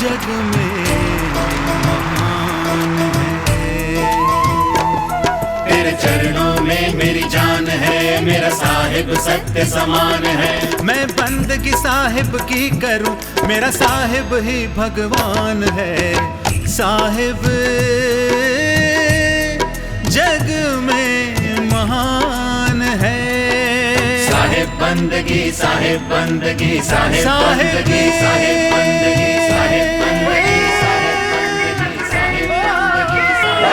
जग में महान है। तेरे चरणों में मेरी जान है, मेरा साहिब सत्य समान है। मैं बंदगी साहिब की करूं, मेरा साहिब ही भगवान है। साहिब जग में महान है। साहिब बंदगी, साहिब बंदगी, साहिब बंदगी, साहिब बंदगी, साहिब बंदगी, साहिब बंदगी, साहिब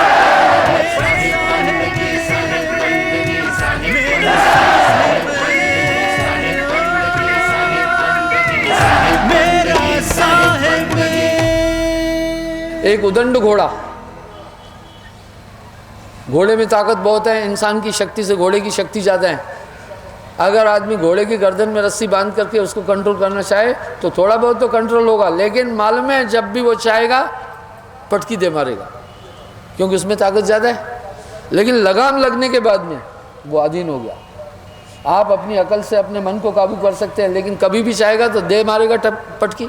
बंदगी, साहिब बंदगी, साहिब बंदगी, मेरा साहिब। एक उदंड घोड़ा, घोड़े में ताकत बहुत है, इंसान की शक्ति से घोड़े की शक्ति ज़्यादा है। अगर आदमी घोड़े की गर्दन में रस्सी बांध करके उसको कंट्रोल करना चाहे तो थोड़ा बहुत तो कंट्रोल होगा, लेकिन मालूम है जब भी वो चाहेगा पटकी दे मारेगा, क्योंकि उसमें ताकत ज़्यादा है। लेकिन लगाम लगने के बाद में वो अधीन हो गया। आप अपनी अकल से अपने मन को काबू कर सकते हैं, लेकिन कभी भी चाहेगा तो दे मारेगा पटकी।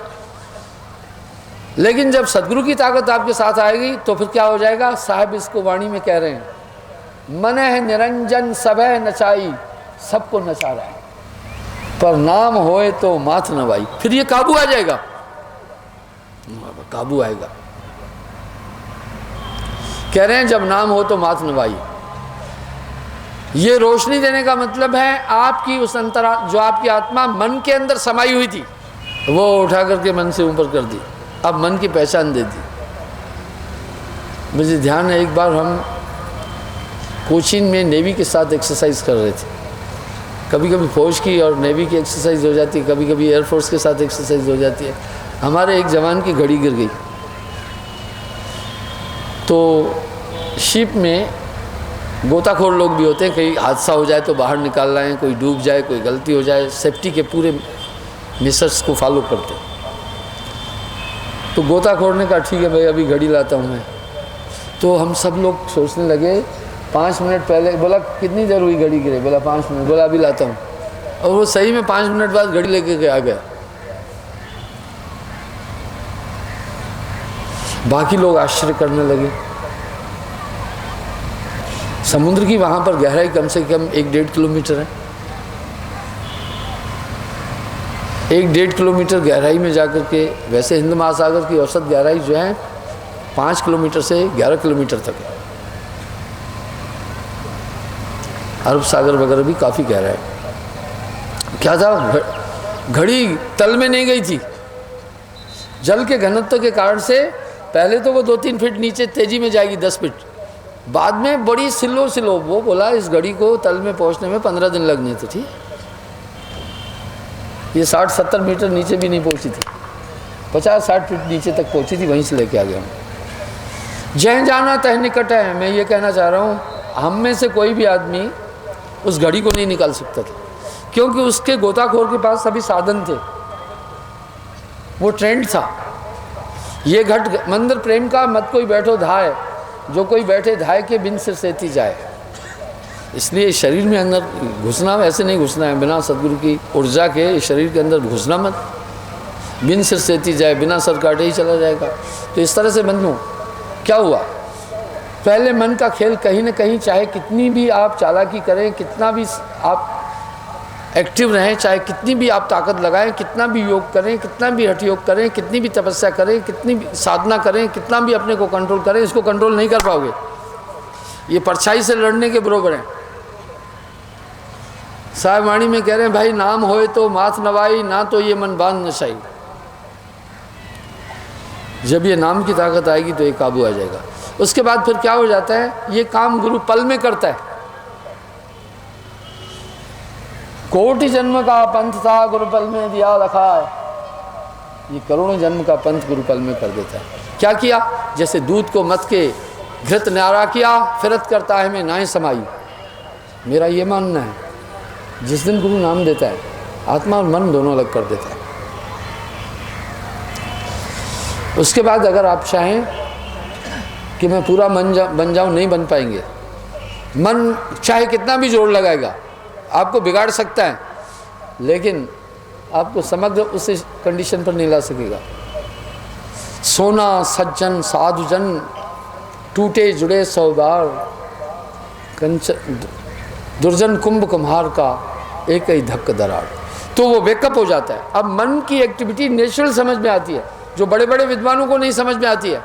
लेकिन जब सदगुरु की ताकत आपके साथ आएगी तो फिर क्या हो जाएगा। साहब इसको वाणी में कह रहे हैं, मन है निरंजन सबह नचाई, सबको नचा रहा है, पर नाम होए तो माथ नवाई। फिर ये काबू आ जाएगा, काबू आएगा। कह रहे हैं जब नाम हो तो माथ नवाई। ये रोशनी देने का मतलब है आपकी उस अंतरा, जो आपकी आत्मा मन के अंदर समाई हुई थी, वो उठा करके मन से ऊपर कर दी, अब मन की पहचान दे दी। मुझे ध्यान है एक बार हम कोचीन में नेवी के साथ एक्सरसाइज कर रहे थे। कभी कभी फौज की और नेवी की एक्सरसाइज हो जाती है, कभी कभी एयरफोर्स के साथ एक्सरसाइज हो जाती है। हमारे एक जवान की घड़ी गिर गई, तो शिप में गोताखोर लोग भी होते हैं, कहीं हादसा हो जाए तो बाहर निकाल रहे हैं, कोई डूब जाए, कोई गलती हो जाए, सेफ्टी के पूरे मेसर्स को फॉलो करते हैं। तो गोताखोर ने कहा ठीक है भाई अभी घड़ी लाता हूँ मैं। तो हम सब लोग सोचने लगे, 5 मिनट पहले बोला कितनी देर हुई घड़ी गिरे, बोला 5 मिनट, बोला अभी लाता हूँ। और वो सही में 5 मिनट बाद घड़ी लेके आ गया। बाकी लोग आश्चर्य करने लगे। समुद्र की वहाँ पर गहराई कम से कम 1-1.5 किलोमीटर है। 1-1.5 किलोमीटर गहराई में जाकर के, वैसे हिंद महासागर की औसत गहराई जो है 5 किलोमीटर से 11 किलोमीटर तक है। अरब सागर वगैरह भी काफ़ी गहरा है। क्या था, घड़ी तल में नहीं गई थी। जल के घनत्व के कारण से पहले तो वो 2-3 फीट नीचे तेजी में जाएगी, 10 फीट, बाद में बड़ी स्लो। वो बोला इस घड़ी को तल में पहुंचने में 15 दिन लगने थे। ठीक, ये 60-70 मीटर नीचे भी नहीं पहुंची थी, 50-60 फीट नीचे तक पहुंची थी, वहीं से लेके आ गया हूँ। जह जाना तह निकट है। मैं ये कहना चाह रहा हूँ, हम में से कोई भी आदमी उस घड़ी को नहीं निकाल सकता था, क्योंकि उसके गोताखोर के पास सभी साधन थे, वो ट्रेंड था। ये घट मंदिर प्रेम का मत कोई बैठो धाय, जो कोई बैठे धाय के बिन सिर सेती जाए। इसलिए शरीर में अंदर घुसना ऐसे नहीं घुसना है, बिना सदगुरु की ऊर्जा के शरीर के अंदर घुसना मत। बिन सिर सेती जाए, बिना सर काटे ही चला जाएगा। तो इस तरह से बंद हो। क्या हुआ, पहले मन का खेल कहीं ना कहीं, चाहे कितनी भी आप चालाकी करें, कितना भी आप एक्टिव रहें, चाहे कितनी भी आप ताकत लगाएं, कितना भी योग करें, कितना भी हठ योग करें, कितनी भी तपस्या करें, कितनी भी साधना करें, कितना भी अपने को कंट्रोल करें, इसको कंट्रोल नहीं कर पाओगे। ये परछाई से लड़ने के बराबर है। साहिब वाणी में कह रहे हैं, भाई नाम होए तो माथ नवाई, ना तो ये मन बांध नशाई। जब ये नाम की ताकत आएगी तो ये काबू आ जाएगा। उसके बाद फिर क्या हो जाता है, ये काम गुरु पल में करता है। कोटि जन्म का पंथ था गुरु पल में दिया रखा है। ये करोड़ों जन्म का पंथ गुरु पल में कर देता है। क्या किया, जैसे दूध को मत के घृत न्यारा किया, फिरत करता है मैं नाय समाई। मेरा ये मानना है, जिस दिन गुरु नाम देता है, आत्मा और मन दोनों अलग कर देता है। उसके बाद अगर आप चाहें कि मैं पूरा मन बन जाऊं, नहीं बन पाएंगे। मन चाहे कितना भी जोर लगाएगा, आपको बिगाड़ सकता है, लेकिन आपको समग्र उस कंडीशन पर नहीं ला सकेगा। सोना सज्जन साधुजन टूटे जुड़े 100 बार, कंचन दुर्जन कुंभ कुम्हार का एक ही धक्क दरार। तो वो वेकअप हो जाता है। अब मन की एक्टिविटी नेचुरल समझ में आती है, जो बड़े बड़े विद्वानों को नहीं समझ में आती है।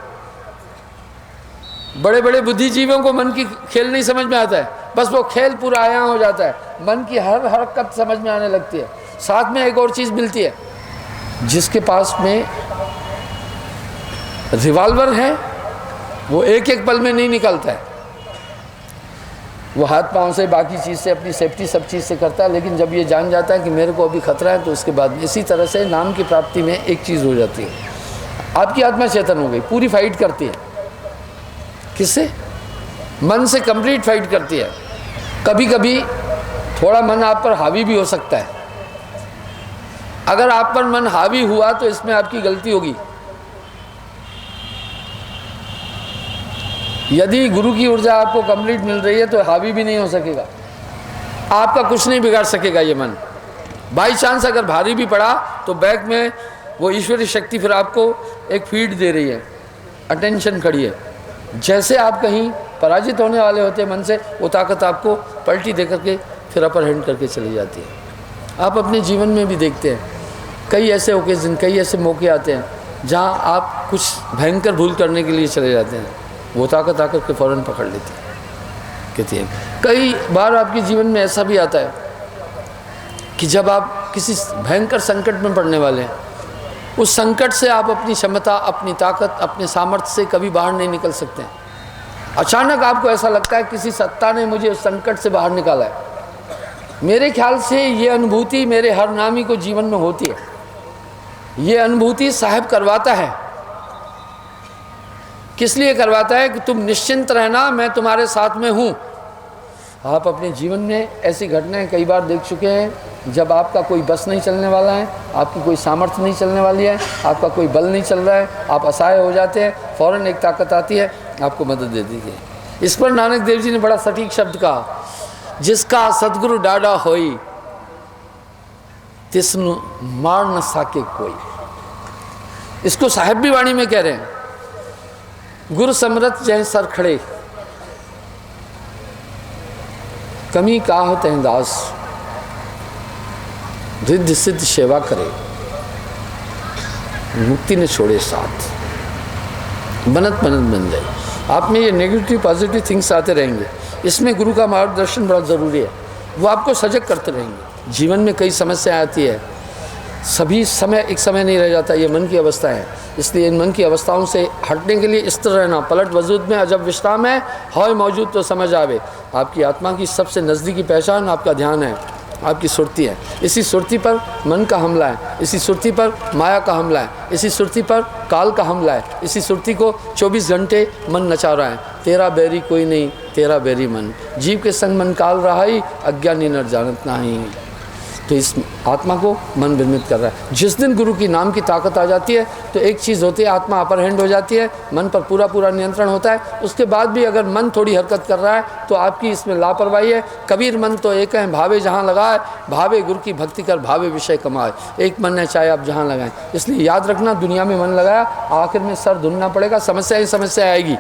बड़े बड़े बुद्धिजीवियों को मन की खेल नहीं समझ में आता है, बस वो खेल पूरा आया हो जाता है, मन की हर हरकत समझ में आने लगती है। साथ में एक और चीज़ मिलती है, जिसके पास में रिवॉल्वर है वो एक एक पल में नहीं निकलता है, वो हाथ पांव से बाकी चीज़ से अपनी सेफ्टी सब चीज़ से करता है, लेकिन जब ये जान जाता है कि मेरे को अभी खतरा है तो उसके बाद इसी तरह से नाम की प्राप्ति में एक चीज़ हो जाती है, आपकी आत्मा चेतन हो गई, पूरी फाइट करती है। किससे? मन से कंप्लीट फाइट करती है। कभी कभी थोड़ा मन आप पर हावी भी हो सकता है। अगर आप पर मन हावी हुआ तो इसमें आपकी गलती होगी। यदि गुरु की ऊर्जा आपको कंप्लीट मिल रही है तो हावी भी नहीं हो सकेगा, आपका कुछ नहीं बिगाड़ सकेगा ये मन। बाई चांस अगर भारी भी पड़ा तो बैक में वो ईश्वरीय शक्ति फिर आपको एक फीड दे रही है, अटेंशन खड़ी है। जैसे आप कहीं पराजित होने वाले होते हैं मन से, वो ताकत आपको पलटी दे करके फिर अपर हैंड करके चली जाती है। आप अपने जीवन में भी देखते हैं, कई ऐसे ओकेजन, कई ऐसे मौके आते हैं जहां आप कुछ भयंकर भूल करने के लिए चले जाते हैं, वो ताकत आकर के फ़ौरन पकड़ लेती है, कहती है। कई बार आपके जीवन में ऐसा भी आता है कि जब आप किसी भयंकर संकट में पड़ने वाले हैं, उस संकट से आप अपनी क्षमता, अपनी ताकत, अपने सामर्थ्य से कभी बाहर नहीं निकल सकते हैं। अचानक आपको ऐसा लगता है किसी सत्ता ने मुझे उस संकट से बाहर निकाला है। मेरे ख्याल से ये अनुभूति मेरे हर नामी को जीवन में होती है। ये अनुभूति साहब करवाता है। किस लिए करवाता है? कि तुम निश्चिंत रहना, मैं तुम्हारे साथ में हूँ। आप अपने जीवन में ऐसी घटनाएं कई बार देख चुके हैं, जब आपका कोई बस नहीं चलने वाला है, आपकी कोई सामर्थ्य नहीं चलने वाली है, आपका कोई बल नहीं चल रहा है, आप असहाय हो जाते हैं, फ़ौरन एक ताकत आती है, आपको मदद दे दी है। इस पर नानक देव जी ने बड़ा सटीक शब्द कहा, जिसका सदगुरु डाडा होई तिसनु मार न सके कोई। इसको साहिब भी वाणी में कह रहे हैं, गुरु समरथ जय सर खड़े, कमी काह तह दास, रिद्धि सिद्ध सेवा करे, मुक्ति ने छोड़े साथ, बनत बनत बन जाए। आप में ये नेगेटिव पॉजिटिव थिंग्स आते रहेंगे, इसमें गुरु का मार्गदर्शन बहुत ज़रूरी है। वो आपको सजग करते रहेंगे। जीवन में कई समस्याएं आती है, सभी समय एक समय नहीं रह जाता, ये मन की अवस्था है। इसलिए इन मन की अवस्थाओं से हटने के लिए स्थिर रहना, पलट वजूद में अजब विश्राम है, हौय मौजूद तो समझ आवे। आपकी आत्मा की सबसे नज़दीकी पहचान आपका ध्यान है, आपकी सुरती है। इसी सुरती पर मन का हमला है, इसी सुरती पर माया का हमला है, इसी सुरती पर काल का हमला है। इसी सुरती को 24 घंटे मन नचा रहा है। तेरा बैरी कोई नहीं, तेरा बैरी मन, जीव के संग मन काल रहा ही, अज्ञानी नर जानत नहीं। तो इस आत्मा को मन भ्रमित कर रहा है। जिस दिन गुरु की नाम की ताकत आ जाती है तो एक चीज़ होती है, आत्मा अपर हैंड हो जाती है, मन पर पूरा पूरा नियंत्रण होता है। उसके बाद भी अगर मन थोड़ी हरकत कर रहा है तो आपकी इसमें लापरवाही है। कबीर मन तो एक है, भावे जहाँ लगाए, भावे गुरु की भक्ति कर, भावे विषय कमाए। एक मन है, चाहे आप जहाँ लगाएं। इसलिए याद रखना, दुनिया में मन लगाया, आखिर में सर धुनना पड़ेगा, समस्या ही समस्या आएगी।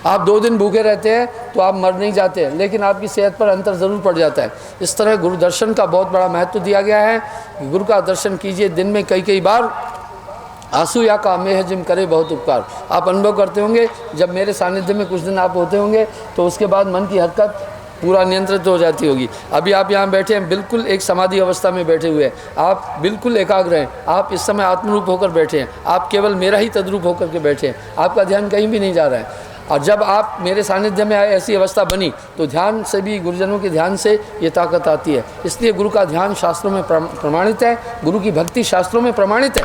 आप 2 दिन भूखे रहते हैं तो आप मर नहीं जाते, लेकिन आपकी सेहत पर अंतर ज़रूर पड़ जाता है। इस तरह गुरु दर्शन का बहुत बड़ा महत्व दिया गया है। गुरु का दर्शन कीजिए, दिन में कई बार आंसू या का मेह जिम करे बहुत उपकार। आप अनुभव करते होंगे, जब मेरे सानिध्य में कुछ दिन आप होते होंगे तो उसके बाद मन की हरकत पूरा नियंत्रित हो जाती होगी। अभी आप यहाँ बैठे हैं, बिल्कुल एक समाधि अवस्था में बैठे हुए हैं, आप बिल्कुल एकाग्र हैं, आप इस समय आत्मरूप होकर बैठे हैं, आप केवल मेरा ही तद्रूप होकर के बैठे हैं, आपका ध्यान कहीं भी नहीं जा रहा है। और जब आप मेरे सानिध्य में आए, ऐसी अवस्था बनी, तो ध्यान से भी, गुरुजनों के ध्यान से ये ताकत आती है। इसलिए गुरु का ध्यान शास्त्रों में प्रमाणित है, गुरु की भक्ति शास्त्रों में प्रमाणित है।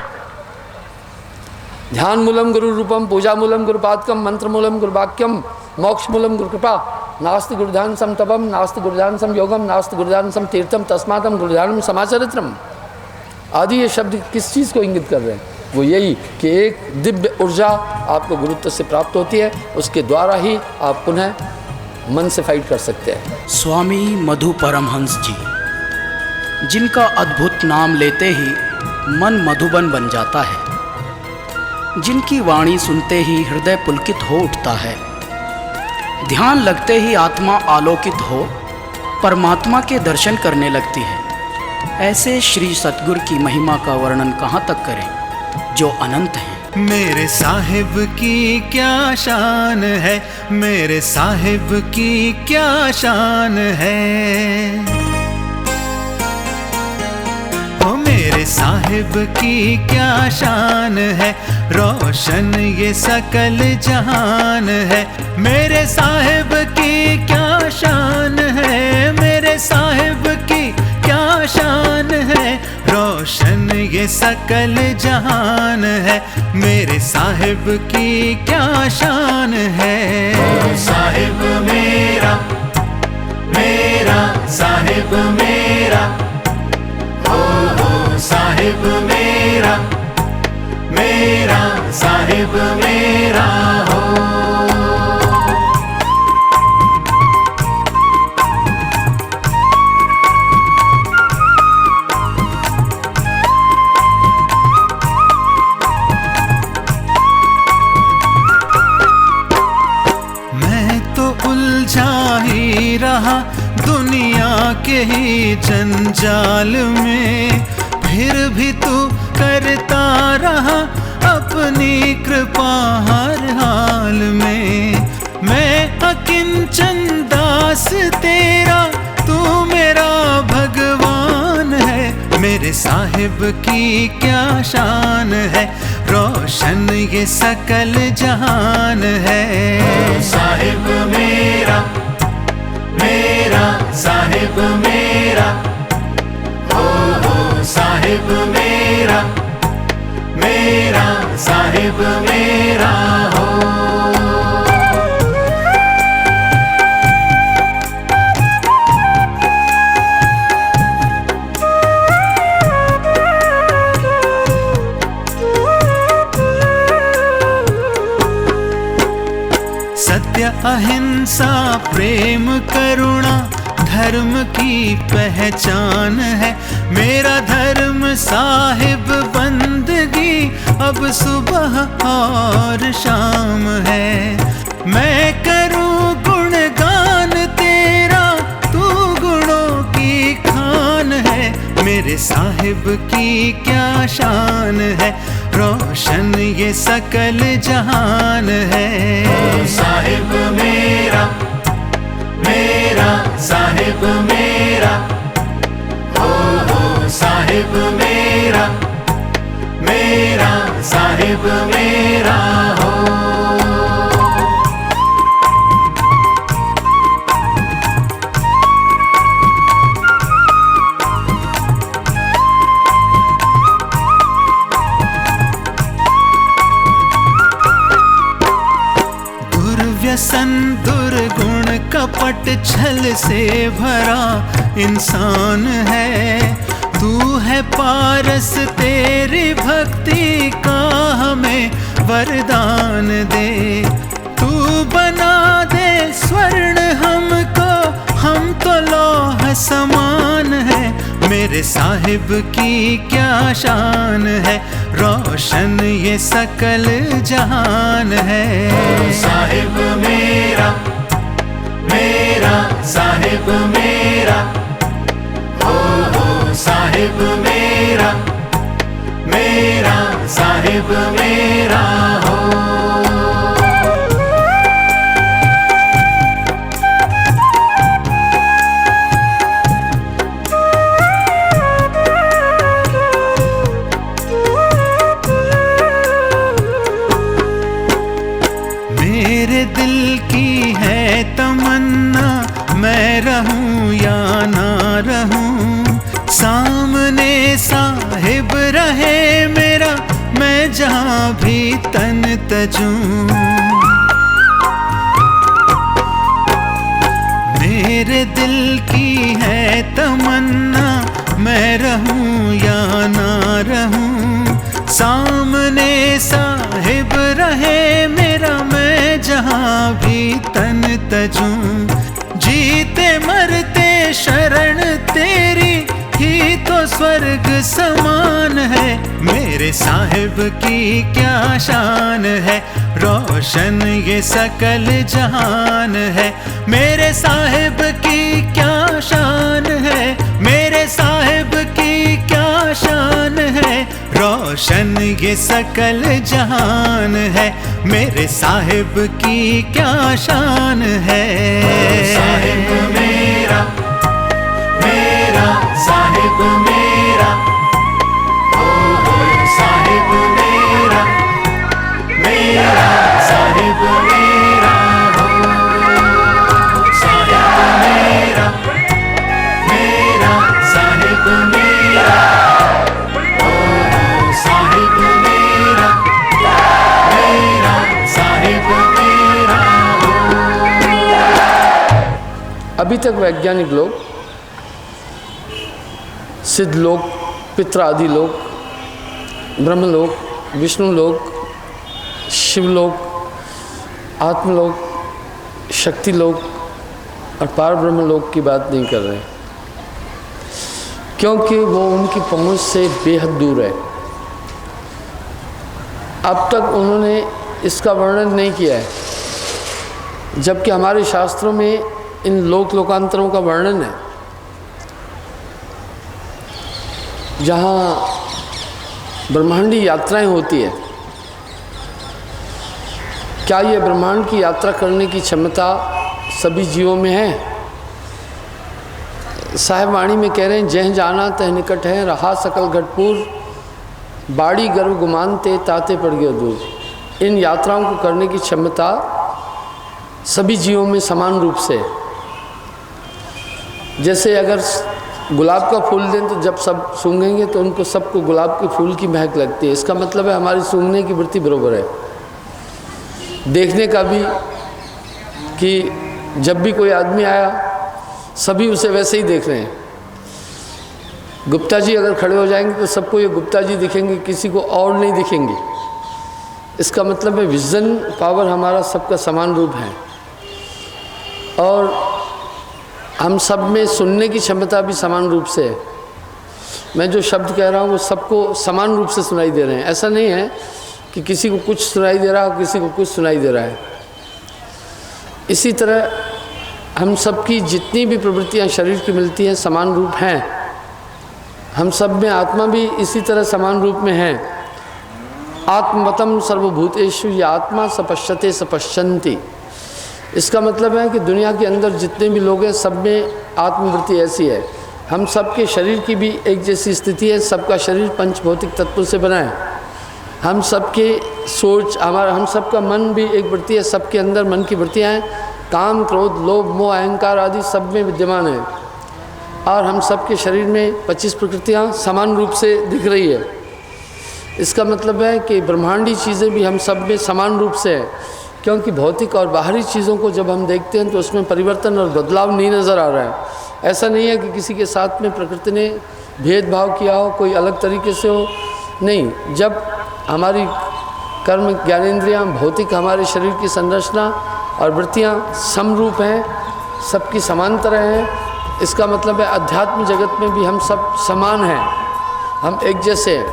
ध्यान मूलम गुरु रूपम, पूजा मूलम गुरुपादकम, मंत्र मूलम गुरुवाक्यम, मोक्ष मूलम गुरु कृपा, नास्ति गुरुध्यान सम तपम, नास्ति गुरुध्यान सम योगम, नास्ति गुरुध्यान सम तीर्थम, तस्मातम गुरुध्यानम समाचरित्रम आदि। ये शब्द किस चीज़ को इंगित कर रहे हैं? वो यही कि एक दिव्य ऊर्जा आपको गुरुत्व से प्राप्त होती है, उसके द्वारा ही आप पुनः मन से फाइट कर सकते हैं। स्वामी मधु परमहंस जी, जिनका अद्भुत नाम लेते ही मन मधुबन बन जाता है, जिनकी वाणी सुनते ही हृदय पुलकित हो उठता है, ध्यान लगते ही आत्मा आलोकित हो परमात्मा के दर्शन करने लगती है। ऐसे श्री सतगुरु की महिमा का वर्णन कहाँ तक करें जो अनंत हैं। मेरे साहिब की क्या शान है, मेरे साहिब की क्या शान है। ओ मेरे साहिब की क्या शान है, रोशन ये सकल जहान है। मेरे साहिब की क्या शान है, मेरे साहिब की क्या शान है, रोशन ये सकल जहान है। मेरे साहिब की क्या शान है। ओ साहिब मेरा, मेरा साहिब मेरा, हो साहिब मेरा, मेरा साहिब मेरा हो। उलझा ही रहा दुनिया के ही जंजाल में, फिर भी तू करता रहा अपनी कृपा हर हाल में। मैं अकिंचन दास तेरा, तू मेरा भगवान है। मेरे साहिब की क्या शान है, रोशन ये सकल जहान है। साहिब मेरा, मेरा साहिब मेरा, हो साहिब मेरा, मेरा साहिब मेरा हो। सत्य अहिंसा प्रेम करुणा धर्म की पहचान है। मेरा धर्म साहिब बंदगी अब सुबह और शाम है। मैं करूं गुणगान तेरा, तू गुणों की खान है। मेरे साहिब की क्या शान है, रोशन ये सकल जहान है। साहिब मेरा, मेरा साहिब मेरा, हो साहिब मेरा, मेरा साहिब मेरा हो। व्यसन दुर्गुण कपट छल से भरा इंसान है। तू है पारस, तेरी भक्ति का हमें वरदान दे। तू बना दे स्वर्ण हमको, हम तो लौह समान है। मेरे साहिब की क्या शान है, रोशन ये सकल जहान है। साहिब मेरा, मेरा साहिब मेरा, हो साहिब मेरा, मेरा साहिब मेरा हो। मेरे दिल की है तमन्ना, मैं रहूं या ना रहूं, सामने साहिब रहे मेरा, मैं जहां भी तन तजूं। मेरे दिल की है तमन्ना, मैं रहूं या ना रहूं, सामने साहिब रहे मेरा, मैं जहां भी तन तजूं। जीते मरते शरण तेरी ही तो स्वर्ग समान है। मेरे साहिब की क्या शान है, रोशन ये सकल जहान है। मेरे साहिब की क्या शान है, मेरे साहिब की क्या शान है, रोशन ये सकल जहान है। मेरे साहिब की क्या शान है। साहिब मेरा, मेरा साहिब मेरा, साहिब मेरा, मेरा साहिब मेरा, साहिब मेरा, मेरा साहिब मेरा, साहिब मेरा, मेरा साहिब मेरा। अभी तक वैज्ञानिक लोग, सिद्ध लोग, पितृ आदि लोग, ब्रह्मलोक, विष्णु लोक, शिवलोक, आत्मलोक, शक्ति लोक और पार ब्रह्म लोक की बात नहीं कर रहे, क्योंकि वो उनकी पहुंच से बेहद दूर है। अब तक उन्होंने इसका वर्णन नहीं किया है, जबकि हमारे शास्त्रों में इन लोक लोकांतरों का वर्णन है, जहाँ ब्रह्मांडी यात्राएं होती है। क्या ये ब्रह्मांड की यात्रा करने की क्षमता सभी जीवों में है? साहिब वाणी में कह रहे हैं, जह जाना तह निकट है, रहा सकल घटपुर, बाड़ी गर्व गुमान ते ताते पड़ गए दूर। इन यात्राओं को करने की क्षमता सभी जीवों में समान रूप से है। जैसे अगर गुलाब का फूल दें तो जब सब सूंघेंगे तो उनको सबको गुलाब के फूल की महक लगती है। इसका मतलब है हमारी सूंघने की वृत्ति बराबर है। देखने का भी, कि जब भी कोई आदमी आया सभी उसे वैसे ही देख रहे हैं। गुप्ता जी अगर खड़े हो जाएंगे तो सबको ये गुप्ता जी दिखेंगे, किसी को और नहीं दिखेंगे। इसका मतलब है विजन पावर हमारा सबका समान रूप है, और हम सब में सुनने की क्षमता भी समान रूप से है। मैं जो शब्द कह रहा हूँ वो सबको समान रूप से सुनाई दे रहे हैं। ऐसा नहीं है कि किसी को कुछ सुनाई दे रहा है, किसी को कुछ सुनाई दे रहा है। इसी तरह हम सब की जितनी भी प्रवृत्तियाँ शरीर की मिलती हैं समान रूप हैं। हम सब में आत्मा भी इसी तरह समान रूप में है। आत्मवतम सर्वभूतेषु ये आत्मा सपश्यते सपश्यन्ति। इसका मतलब है कि दुनिया के अंदर जितने भी लोग हैं सब में आत्मवृत्ति ऐसी है। हम सबके शरीर की भी एक जैसी स्थिति है। सबका शरीर पंचभौतिक तत्वों से बना है। हम सबके सोच, हम सबका मन भी एक वृत्ति है। सबके अंदर मन की वृत्तियाँ हैं, काम, क्रोध, लोभ, मोह, अहंकार आदि सब में विद्यमान है। और हम सबके शरीर में 25 प्रकृतियाँ समान रूप से दिख रही है। इसका मतलब है कि ब्रह्मांडी चीज़ें भी हम सब में समान रूप से हैं, क्योंकि भौतिक और बाहरी चीज़ों को जब हम देखते हैं तो उसमें परिवर्तन और बदलाव नहीं नज़र आ रहा है। ऐसा नहीं है कि किसी के साथ में प्रकृति ने भेदभाव किया हो, कोई अलग तरीके से हो, नहीं। जब हमारी कर्म ज्ञानेंद्रियाँ, भौतिक हमारे शरीर की संरचना और वृत्तियाँ समरूप हैं, सबकी समान तरह हैं, इसका मतलब है अध्यात्म जगत में भी हम सब समान हैं, हम एक जैसे हैं।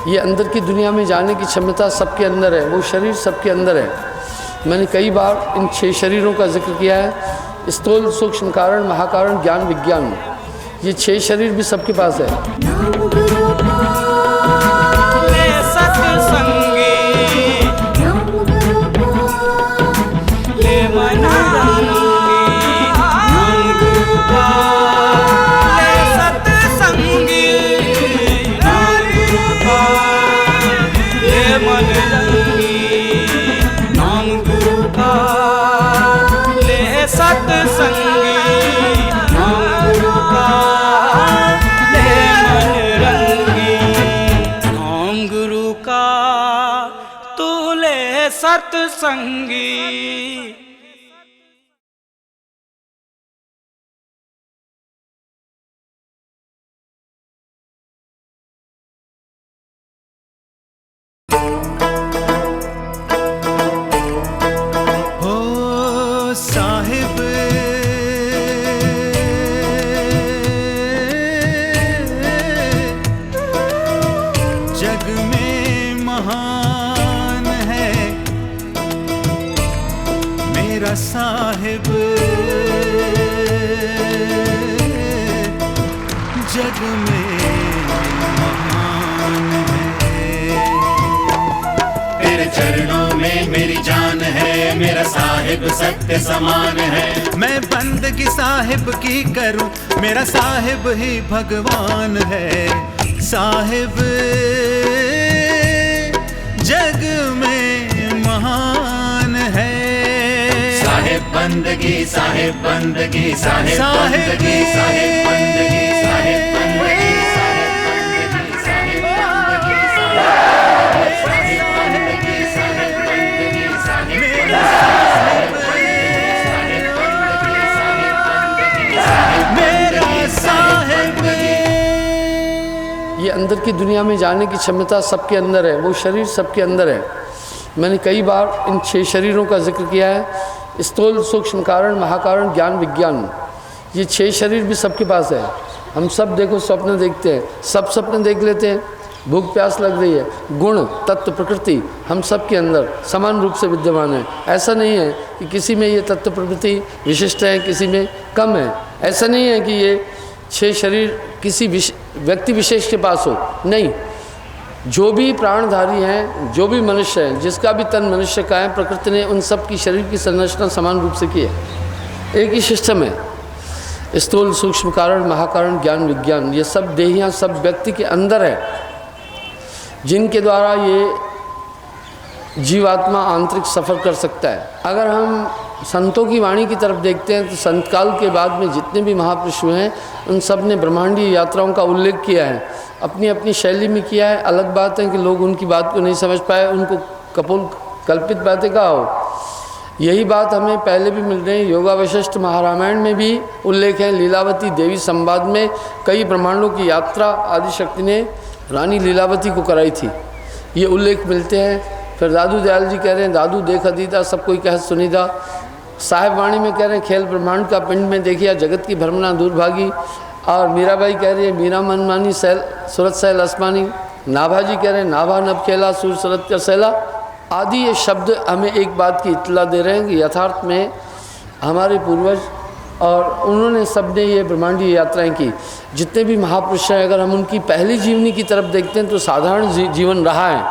ये अंदर की दुनिया में जाने की क्षमता सबके अंदर है, वो शरीर सबके अंदर है। मैंने कई बार इन 6 शरीरों का जिक्र किया है, स्थूल, सूक्ष्म, कारण, महाकारण, ज्ञान, विज्ञान। ये 6 शरीर भी सबके पास है। सत्संगी हो साहिब साहिब जग में महान है। तेरे चरणों में मेरी जान है, मेरा साहिब सत्य समान है। मैं बंदगी साहिब की करूं, मेरा साहिब ही भगवान है। साहिब जग में महान है। साहिब बंदगी, साहिब बंदगी, साहिब साहिब बंदगी, साहिब बंदगी, साहिब बंदगी, साहिब बंदगी, साहिब बंदगी, साहिब बंदगी, साहिब बंदगी, मेरा साहिब। ये अंदर की दुनिया में जाने की क्षमता सबके अंदर है, वो शरीर सबके अंदर है। मैंने कई बार इन 6 शरीरों का जिक्र किया है, स्थूल, सूक्ष्म, कारण, महाकारण, ज्ञान, विज्ञान। ये 6 शरीर भी सबके पास है। हम सब देखो स्वप्न देखते हैं, सब सपने देख लेते हैं। भूख प्यास लग रही है, गुण, तत्व, प्रकृति हम सब के अंदर समान रूप से विद्यमान है। ऐसा नहीं है कि किसी में ये तत्व प्रकृति विशिष्ट है, किसी में कम है। ऐसा नहीं है कि ये 6 शरीर किसी व्यक्ति विशेष के पास हो, नहीं। जो भी प्राणधारी हैं, जो भी मनुष्य है, जिसका भी तन मनुष्य का है, प्रकृति ने उन सब की शरीर की संरचना समान रूप से की है। एक ही सिस्टम है। स्थूल, सूक्ष्म, कारण, महाकारण, ज्ञान, विज्ञान, ये सब देहियाँ सब व्यक्ति के अंदर है, जिनके द्वारा ये जीवात्मा आंतरिक सफ़र कर सकता है। अगर हम संतों की वाणी की तरफ देखते हैं तो संत काल के बाद में जितने भी महापुरुष हुए हैं, उन सब ने ब्रह्मांडीय यात्राओं का उल्लेख किया है, अपनी अपनी शैली में किया है। अलग बात है कि लोग उनकी बात को नहीं समझ पाए, उनको कल्पित बातें कहा हो। यही बात हमें पहले भी मिल रही है। योगा वशिष्ठ महारामायण में भी उल्लेख है, लीलावती देवी संवाद में कई ब्रह्मांडों की यात्रा आदिशक्ति ने रानी लीलावती को कराई थी, ये उल्लेख मिलते हैं। फिर दादू दयाल जी कह रहे हैं, दादू देख दीदा सब कोई कह सुनीदा। साहिब वाणी में कह रहे हैं, खेल ब्रह्मांड का पिंड में देखिया जगत की भ्रमणा दूर भागी। और मीराबाई कह रही है, मीरा मन मानी सैल सूरत सैल आसमानी। नाभा जी कह रहे हैं, नाभा नभ खेला सूर सूरत का सैला। आदि ये शब्द हमें एक बात की इत्तला दे रहे हैं कि यथार्थ में हमारे पूर्वज और उन्होंने सबने ये ब्रह्मांडीय यात्राएं की। जितने भी महापुरुष हैं, अगर हम उनकी पहली जीवनी की तरफ देखते हैं तो साधारण जीवन रहा है,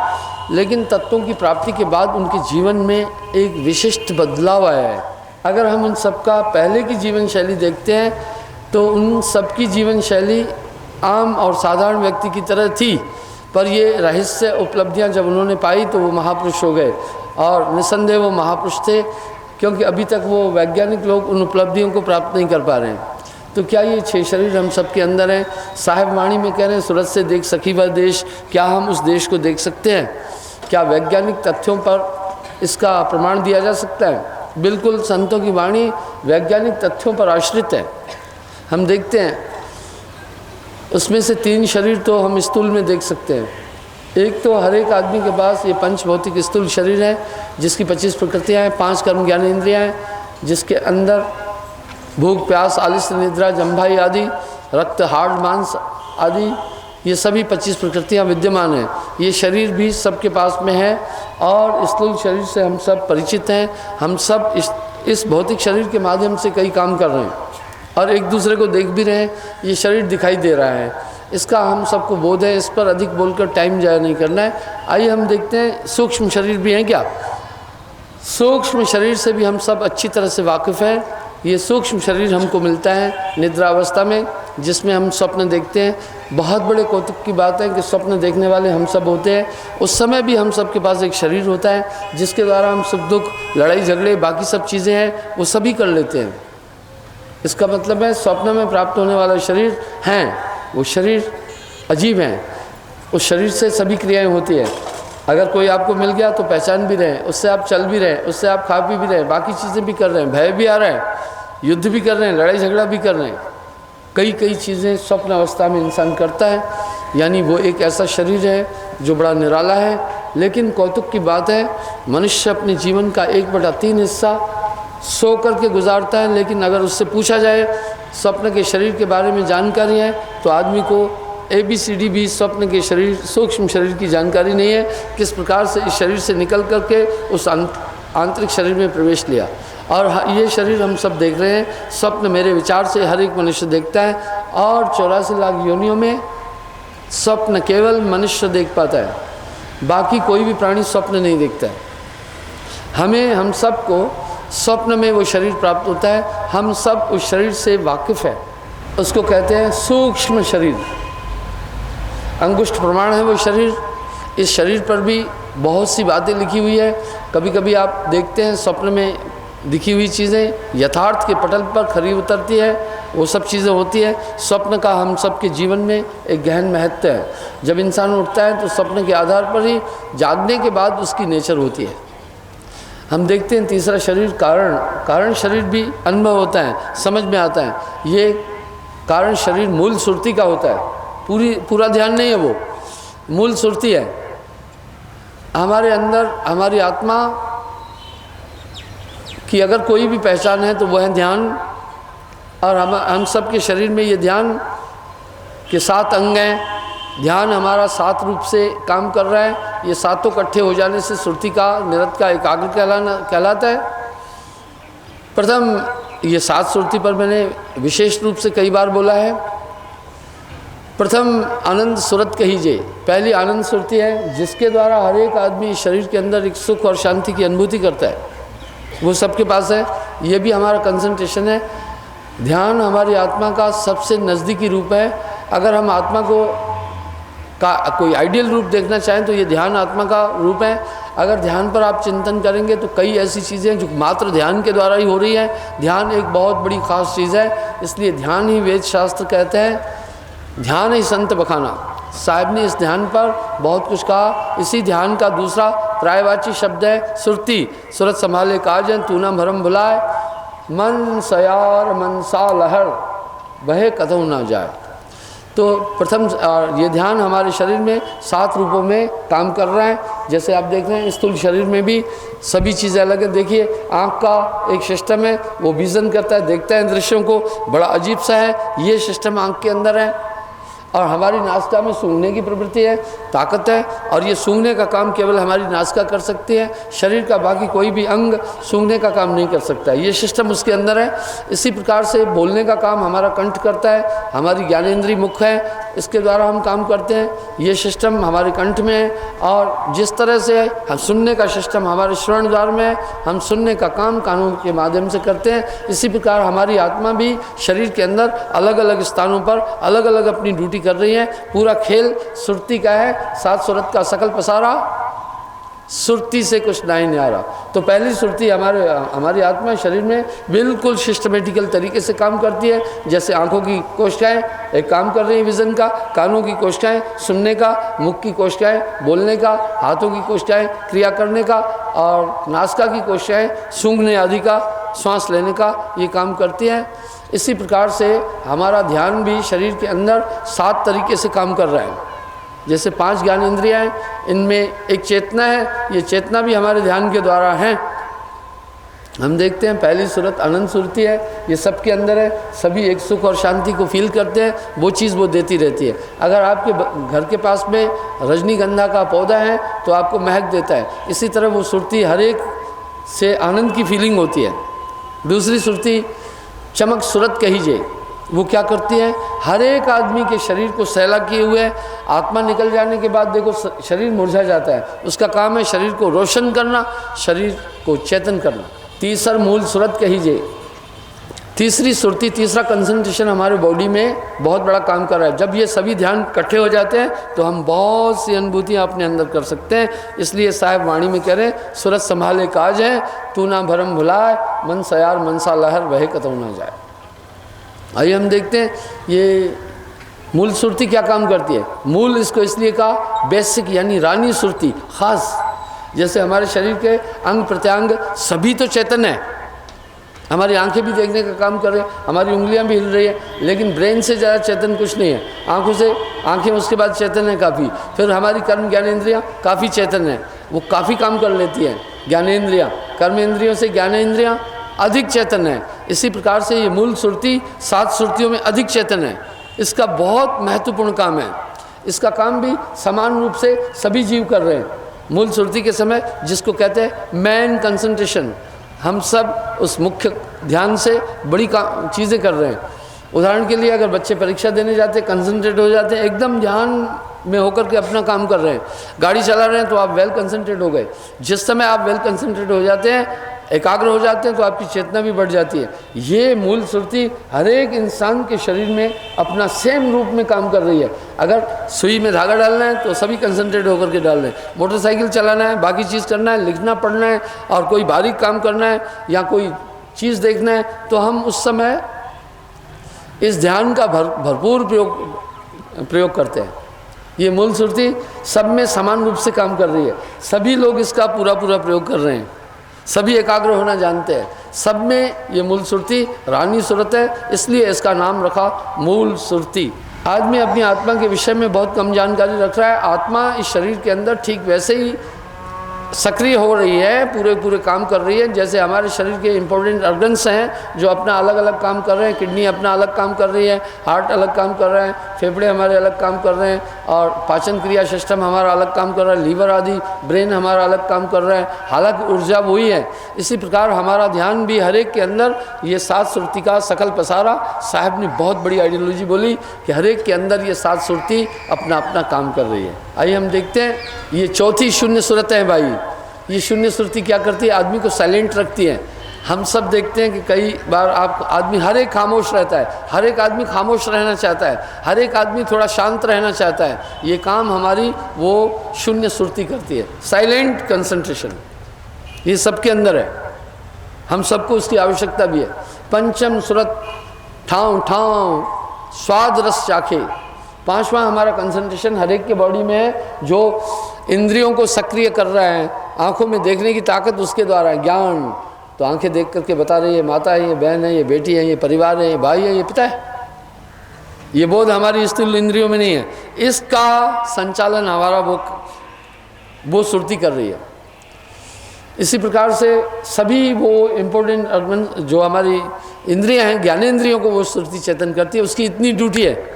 लेकिन तत्वों की प्राप्ति के बाद उनके जीवन में एक विशिष्ट बदलाव आया है। अगर हम उन सबका पहले की जीवन शैली देखते हैं तो उन सबकी जीवन शैली आम और साधारण व्यक्ति की तरह थी, पर ये रहस्य उपलब्धियां जब उन्होंने पाई तो वो महापुरुष हो गए। और निसंदेह वो महापुरुष थे, क्योंकि अभी तक वो वैज्ञानिक लोग उन उपलब्धियों को प्राप्त नहीं कर पा रहे हैं। तो क्या ये 6 शरीर हम सब के अंदर हैं? साहिब वाणी में कह रहे हैं, सूरत से देख सखी वह देश। क्या हम उस देश को देख सकते हैं? क्या वैज्ञानिक तथ्यों पर इसका प्रमाण दिया जा सकता है? बिल्कुल, संतों की वाणी वैज्ञानिक तथ्यों पर आश्रित है। हम देखते हैं उसमें से 3 शरीर तो हम स्थूल में देख सकते हैं। एक तो हर एक आदमी के पास ये पंच भौतिक स्थूल शरीर है, जिसकी 25 प्रकृतियाँ हैं, 5 कर्म ज्ञान इंद्रियाँ हैं, जिसके अंदर भूख प्यास आलस्य निद्रा जम्भाई आदि, रक्त हाड़ मांस आदि, ये सभी 25 प्रकृतियाँ विद्यमान हैं। ये शरीर भी सबके पास में है और स्थूल शरीर से हम सब परिचित हैं। हम सब इस भौतिक शरीर के माध्यम से कई काम कर रहे हैं और एक दूसरे को देख भी रहे हैं। ये शरीर दिखाई दे रहा है, इसका हम सबको बोध है। इस पर अधिक बोलकर टाइम जाया नहीं करना है। आइए हम देखते हैं सूक्ष्म शरीर भी हैं क्या। सूक्ष्म शरीर से भी हम सब अच्छी तरह से वाकिफ़ हैं। ये सूक्ष्म शरीर हमको मिलता है निद्रा अवस्था में, जिसमें हम स्वप्न देखते हैं। बहुत बड़े कौतुक की बात है कि स्वप्न देखने वाले हम सब होते हैं। उस समय भी हम सब के पास एक शरीर होता है, जिसके द्वारा हम सुख दुख, लड़ाई झगड़े, बाकी सब चीज़ें हैं वो सभी कर लेते हैं। इसका मतलब है स्वप्न में प्राप्त होने वाला शरीर हैं, वो शरीर अजीब हैं। उस शरीर से सभी क्रियाएं होती हैं। अगर कोई आपको मिल गया तो पहचान भी रहे हैं, उससे आप चल भी रहे हैं, उससे आप खा पी भी रहे हैं, बाकी चीज़ें भी कर रहे हैं, भय भी आ रहा है, युद्ध भी कर रहे हैं, लड़ाई झगड़ा भी कर रहे हैं। कई चीज़ें स्वप्न अवस्था में इंसान करता है। यानी वो एक ऐसा शरीर है जो बड़ा निराला है। लेकिन कौतुक की बात है, मनुष्य अपने जीवन का 1/3 हिस्सा सो करके गुजारता है। लेकिन अगर उससे पूछा जाए स्वप्न के शरीर के बारे में जानकारी है तो आदमी को ABCD भी स्वप्न के शरीर, सूक्ष्म शरीर की जानकारी नहीं है, किस प्रकार से इस शरीर से निकल करके उस आंतरिक शरीर में प्रवेश लिया। और ये शरीर हम सब देख रहे हैं, स्वप्न मेरे विचार से हर एक मनुष्य देखता है, और 84 लाख योनियों में स्वप्न केवल मनुष्य देख पाता है, बाकी कोई भी प्राणी स्वप्न नहीं देखता है। हम सबको स्वप्न में वो शरीर प्राप्त होता है, हम सब उस शरीर से वाकिफ़ है, उसको कहते हैं सूक्ष्म शरीर, अंगुष्ठ प्रमाण है वो शरीर। इस शरीर पर भी बहुत सी बातें लिखी हुई है। कभी कभी आप देखते हैं स्वप्न में दिखी हुई चीज़ें यथार्थ के पटल पर खरी उतरती है, वो सब चीज़ें होती है। स्वप्न का हम सब के जीवन में एक गहन महत्व है। जब इंसान उठता है तो स्वप्न के आधार पर ही जागने के बाद उसकी नेचर होती है। हम देखते हैं तीसरा शरीर कारण शरीर भी अनुभव होता है, समझ में आता है। ये कारण शरीर मूल सुरति का होता है, पूरा ध्यान नहीं है, वो मूल सुरति है। हमारे अंदर हमारी आत्मा की अगर कोई भी पहचान है तो वह है ध्यान। और हम सब के शरीर में ये ध्यान के 7 अंग हैं। ध्यान हमारा 7 रूप से काम कर रहा है। ये 7 इकट्ठे हो जाने से सुरति का निरत का एकाग्र कहलाता है। प्रथम ये 7 सुरति पर मैंने विशेष रूप से कई बार बोला है। प्रथम आनंद सुरत कहीजे, पहली आनंद सुरति है जिसके द्वारा हर एक आदमी शरीर के अंदर एक सुख और शांति की अनुभूति करता है, वो सबके पास है। ये भी हमारा कंसंट्रेशन है। ध्यान हमारी आत्मा का सबसे नज़दीकी रूप है। अगर हम आत्मा को कोई आइडियल रूप देखना चाहें तो ये ध्यान आत्मा का रूप है। अगर ध्यान पर आप चिंतन करेंगे तो कई ऐसी चीज़ें हैं जो मात्र ध्यान के द्वारा ही हो रही हैं। ध्यान एक बहुत बड़ी ख़ास चीज़ है, इसलिए ध्यान ही वेद शास्त्र कहते हैं, ध्यान ही संत बखाना। साहब ने इस ध्यान पर बहुत कुछ कहा। इसी ध्यान का दूसरा प्रायवाची शब्द है सुरति। सुरत संभाले काजन तू न भरम भुलाए, मन सयार मनसा लहर वह कतहु ना जाए। तो प्रथम ये ध्यान हमारे शरीर में 7 रूपों में काम कर रहा है। जैसे आप देख रहे हैं स्थूल शरीर में भी सभी चीज़ें अलग हैं। देखिए आँख का एक सिस्टम है, वो विज़न करता है, देखता है दृश्यों को, बड़ा अजीब सा है। ये सिस्टम आँख के अंदर है। और हमारी नासिका में सूंघने की प्रवृत्ति है, ताकत है, और ये सूंघने का काम केवल हमारी नासिका कर सकती है। शरीर का बाकी कोई भी अंग सूंघने का काम नहीं कर सकता, ये सिस्टम उसके अंदर है। इसी प्रकार से बोलने का काम हमारा कंठ करता है, हमारी ज्ञानेंद्रिय मुख है, इसके द्वारा हम काम करते हैं। ये सिस्टम हमारे कंठ में है। और जिस तरह से हम सुनने का सिस्टम हमारे श्रवण द्वार में है, हम सुनने का काम कानों के माध्यम से करते हैं। इसी प्रकार हमारी आत्मा भी शरीर के अंदर अलग अलग स्थानों पर अलग अलग अपनी ड्यूटी कर रही है। पूरा खेल सुरति का है। 7 सुरत का सकल पसारा, सुरति से कुछ नहीं न्यारा। तो पहली सुरति हमारी आत्मा शरीर में बिल्कुल सिस्टमेटिकल तरीके से काम करती है। जैसे आंखों की कोशिकाएं एक काम कर रही है विज़न का, कानों की कोशिकाएं सुनने का, मुख की कोशिकाएं बोलने का, हाथों की कोशिकाएं क्रिया करने का, और नासिका की कोशिकाएं सूंघने आदि का, श्वास लेने का, ये काम करती हैं। इसी प्रकार से हमारा ध्यान भी शरीर के अंदर 7 तरीके से काम कर रहा है। जैसे 5 ज्ञान इंद्रियाँ हैं, इनमें एक चेतना है, ये चेतना भी हमारे ध्यान के द्वारा है। हम देखते हैं पहली सूरत अनंत सुरति है, ये सबके अंदर है। सभी एक सुख और शांति को फील करते हैं, वो चीज़ वो देती रहती है। अगर आपके घर के पास में रजनीगंधा का पौधा है तो आपको महक देता है। इसी तरह वो सुरति हर एक से आनंद की फीलिंग होती है। दूसरी सुरति चमक सूरत कहीजे, वो क्या करती है, हर एक आदमी के शरीर को सैला किए हुए, आत्मा निकल जाने के बाद देखो शरीर मुरझा जाता है, उसका काम है शरीर को रोशन करना, शरीर को चेतन करना। तीसरा मूल सूरत कहीजे, तीसरी सुरति, तीसरा कंसंट्रेशन हमारे बॉडी में बहुत बड़ा काम कर रहा है। जब ये सभी ध्यान इकट्ठे हो जाते हैं तो हम बहुत सी अनुभूतियाँ अपने अंदर कर सकते हैं। इसलिए साहिब वाणी में कह रहे हैं, सूरत संभाले काज है तू ना भरम भुलाए, मन सयार मनसा लहर वह कतहु ना जाए। आइए हम देखते हैं ये मूल सुरति क्या काम करती है। मूल इसको इसलिए कहा बेसिक, यानी रानी सुरति खास। जैसे हमारे शरीर के अंग प्रत्यंग सभी तो चेतन है, हमारी आंखें भी देखने का काम कर रही हैं, हमारी उंगलियां भी हिल रही है, लेकिन ब्रेन से ज़्यादा चेतन कुछ नहीं है। आंखें उसके बाद चेतन है काफ़ी। फिर हमारी कर्म ज्ञानेंद्रियाँ काफ़ी चेतन है, वो काफ़ी काम कर लेती हैं। ज्ञानेंद्रियाँ कर्मेंद्रियों से ज्ञानेंद्रियाँ अधिक चेतन है। इसी प्रकार से ये मूल सुरति 7 सुरतियों में अधिक चेतन है। इसका बहुत महत्वपूर्ण काम है। इसका काम भी समान रूप से सभी जीव कर रहे हैं। मूल सुरति के समय जिसको कहते हैं मैन कंसंट्रेशन, हम सब उस मुख्य ध्यान से बड़ी चीज़ें कर रहे हैं। उदाहरण के लिए अगर बच्चे परीक्षा देने जाते हैं, कंसंट्रेट हो जाते हैं, एकदम ध्यान में होकर के अपना काम कर रहे हैं, गाड़ी चला रहे हैं तो आप वेल कंसंट्रेट हो गए। जिस समय आप वेल कंसंट्रेट हो जाते हैं, एकाग्र हो जाते हैं, तो आपकी चेतना भी बढ़ जाती है। ये मूल सुरती हर एक इंसान के शरीर में अपना सेम रूप में काम कर रही है। अगर सुई में धागा डालना है तो सभी कंसंट्रेट होकर के डाल रहे हैं, मोटरसाइकिल चलाना है, बाकी चीज़ करना है, लिखना पढ़ना है और कोई बारीक काम करना है या कोई चीज़ देखना है, तो हम उस समय इस ध्यान का भरपूर प्रयोग करते हैं। ये मूल सुरती सब में समान रूप से काम कर रही है। सभी लोग इसका पूरा प्रयोग कर रहे हैं, सभी एकाग्र होना जानते हैं। सब में ये मूल सुरती रानी सूरत है, इसलिए इसका नाम रखा मूल सुरती। आदमी अपनी आत्मा के विषय में बहुत कम जानकारी रख रहा है। आत्मा इस शरीर के अंदर ठीक वैसे ही सक्रिय हो रही है, पूरे काम कर रही है जैसे हमारे शरीर के इंपॉर्टेंट ऑर्गन्स हैं जो अपना अलग अलग काम कर रहे हैं। किडनी अपना अलग काम कर रही है, हार्ट अलग काम कर रहा है, फेफड़े हमारे अलग काम कर रहे हैं और पाचन क्रिया सिस्टम हमारा अलग काम कर रहा है, लीवर आदि ब्रेन हमारा अलग काम कर रहा है। हालांकि ऊर्जा वही है। इसी प्रकार हमारा ध्यान भी हर एक के अंदर ये 7 सुरती का सकल पसारा। साहब ने बहुत बड़ी आइडियोलॉजी बोली कि हर एक के अंदर ये 7 सुरती अपना काम कर रही है। आइए हम देखते हैं, ये चौथी शून्य सूरत है भाई। ये शून्य सुरती क्या करती है? आदमी को साइलेंट रखती है। हम सब देखते हैं कि कई बार आदमी हर एक खामोश रहता है, हर एक आदमी खामोश रहना चाहता है, हर एक आदमी थोड़ा शांत रहना चाहता है। ये काम हमारी वो शून्य सुरती करती है, साइलेंट कंसंट्रेशन। ये सबके अंदर है, हम सबको उसकी आवश्यकता भी है। पंचम सुरत ठाव ठाव स्वाद रस चाखे। 5वां हमारा कंसंट्रेशन हर एक के बॉडी में है, जो इंद्रियों को सक्रिय कर रहा है। आंखों में देखने की ताकत उसके द्वारा है। ज्ञान तो आंखें देख करके बता रही है, माता है, ये बहन है, ये बेटी है, ये परिवार है, ये भाई है, ये पिता है। ये बोध हमारी स्थूल इंद्रियों में नहीं है, इसका संचालन हमारा वो सुरती कर रही है। इसी प्रकार से सभी वो इम्पोर्टेंट ऑर्गन जो हमारी इंद्रियां हैं, ज्ञानेंद्रियों को वो सुरती चेतन करती है। उसकी इतनी ड्यूटी है।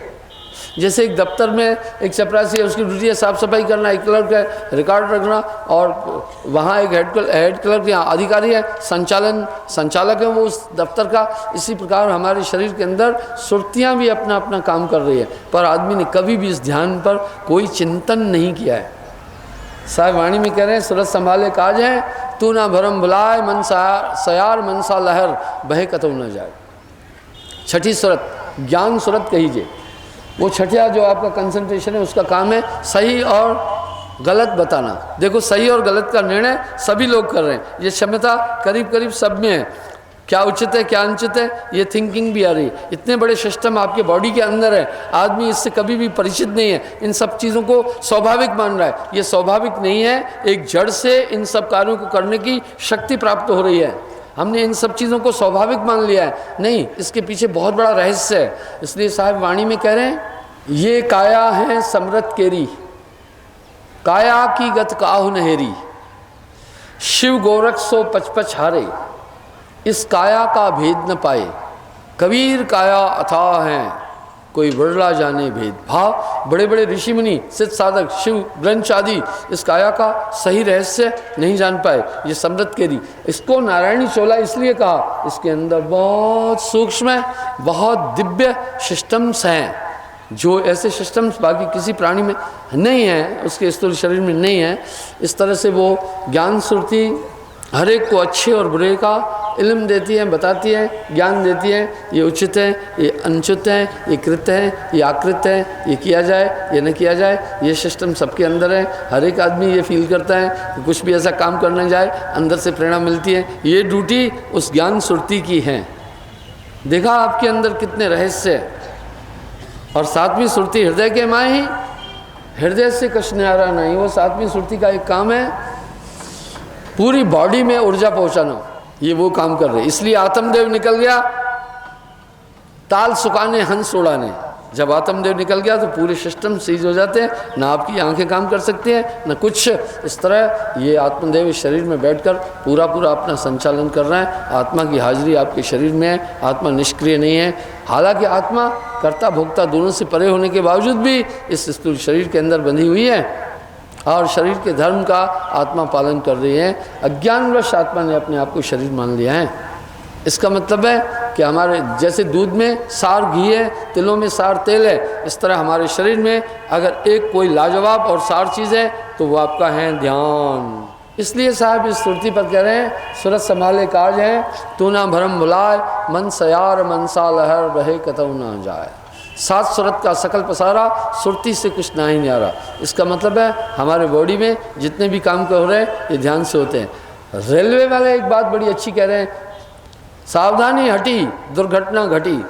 जैसे एक दफ्तर में एक चपरासी है, उसकी ड्यूटी है साफ सफाई करना, एक क्लर्क है रिकॉर्ड रखना, और वहाँ एक हेड क्लर्क या अधिकारी है संचालक है वो उस दफ्तर का। इसी प्रकार हमारे शरीर के अंदर सुरतियाँ भी अपना काम कर रही है, पर आदमी ने कभी भी इस ध्यान पर कोई चिंतन नहीं किया है। साहब वाणी में कह रहे हैं, सूरत संभाले काज है, तू ना भरम भुलाए, मन सयार मनसा लहर बहे कतौ न जाए। छठी सूरत ज्ञान सूरत कहीजिए। वो छठिया जो आपका कंसंट्रेशन है, उसका काम है सही और गलत बताना। देखो सही और गलत का निर्णय सभी लोग कर रहे हैं, ये क्षमता करीब सब में है। क्या उचित है क्या अनुचित है, ये थिंकिंग भी आ रही है। इतने बड़े सिस्टम आपके बॉडी के अंदर है, आदमी इससे कभी भी परिचित नहीं है, इन सब चीज़ों को स्वाभाविक मान रहा है। ये स्वाभाविक नहीं है, एक जड़ से इन सब कार्यों को करने की शक्ति प्राप्त हो रही है। हमने इन सब चीज़ों को स्वाभाविक मान लिया है, नहीं, इसके पीछे बहुत बड़ा रहस्य है। इसलिए साहब वाणी में कह रहे हैं, ये काया है समृत केरी, काया की गत काहु नहेरी, शिव गोरख सो पचपच हारे, इस काया का भेद न पाए, कबीर काया अथाह है, कोई वर्ला जाने भेद भाव। बड़े बड़े ऋषि मुनि सिद्ध साधक शिव ग्रंथ आदि इस काया का सही रहस्य नहीं जान पाए। ये समृत केरी, इसको नारायणी चोला इसलिए कहा, इसके अंदर बहुत सूक्ष्म बहुत दिव्य सिस्टम्स हैं, जो ऐसे सिस्टम्स बाकी किसी प्राणी में नहीं है, उसके स्थूल शरीर में नहीं है। इस तरह से वो ज्ञान सुरती हर एक को अच्छे और बुरे का इल्म देती है, बताती है, ज्ञान देती है। ये उचित है, ये अनुचित है, ये कृत है, ये आकृत है, ये किया जाए, ये न किया जाए, ये सिस्टम सबके अंदर है। हर एक आदमी ये फील करता है कि कुछ भी ऐसा काम करने जाए अंदर से प्रेरणा मिलती है। ये ड्यूटी उस ज्ञान सुरती की है। देखा आपके अंदर कितने रहस्य है। और 7वीं सुरती हृदय के माही, हृदय से कष्ट न्यारा नहीं। वो 7वीं सुरती का एक काम है पूरी बॉडी में ऊर्जा पहुंचाना, ये वो काम कर रहे। इसलिए आत्मदेव निकल गया ताल सुखाने हंस उड़ाने। जब आत्मदेव निकल गया तो पूरे सिस्टम सीज हो जाते हैं, ना आपकी आंखें काम कर सकती हैं ना कुछ। इस तरह ये आत्मदेव इस शरीर में बैठकर पूरा अपना संचालन कर रहा है। आत्मा की हाजिरी आपके शरीर में है, आत्मा निष्क्रिय नहीं है। हालांकि आत्मा कर्ता भोक्ता दोनों से परे होने के बावजूद भी इस स्थूल शरीर के अंदर बंधी हुई है और शरीर के धर्म का आत्मा पालन कर रही है। अज्ञानवश आत्मा ने अपने आप को शरीर मान लिया है। इसका मतलब है कि हमारे जैसे दूध में सार घी है, तिलों में सार तेल है, इस तरह हमारे शरीर में अगर एक कोई लाजवाब और सार चीज़ है तो वो आपका है ध्यान। इसलिए साहब इस सुरती पर कह रहे हैं, सूरत संभाले काज है, तू ना भरम भुलाए, मन सयार मनसा लहर रहे कतऊ ना जाए। सात सूरत का सकल पसारा, सुरती से कुछ ना ही न्यारा। इसका मतलब है हमारे बॉडी में जितने भी काम हो रहे हैं ये ध्यान से होते हैं। रेलवे वाले एक बात बड़ी अच्छी कह रहे हैं, सावधानी हटी दुर्घटना घटी।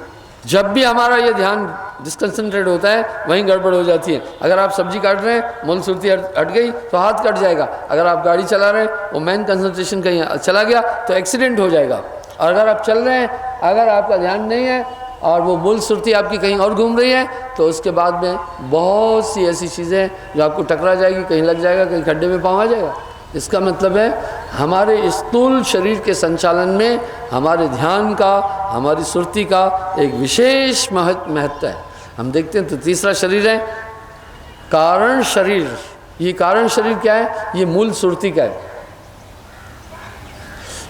जब भी हमारा ये ध्यान डिस्कंसंट्रेट होता है वहीं गड़बड़ हो जाती है। अगर आप सब्जी काट रहे हैं, मूल सुरती हट गई तो हाथ कट जाएगा। अगर आप गाड़ी चला रहे हैं, वो मेन कंसंट्रेशन कहीं चला गया तो एक्सीडेंट हो जाएगा। और अगर आप चल रहे हैं, अगर आपका ध्यान नहीं है और वो मूल सुरती आपकी कहीं और घूम रही है तो उसके बाद में बहुत सी ऐसी चीज़ें जो आपको टकरा जाएगी, कहीं लग जाएगा, कहीं खड्डे में पाँव आ जाएगा। इसका मतलब है हमारे स्थूल शरीर के संचालन में हमारे ध्यान का, हमारी सुरती का एक विशेष महत्व है। हम देखते हैं तो तीसरा शरीर है कारण शरीर। ये कारण शरीर क्या है? ये मूल सुरती का है।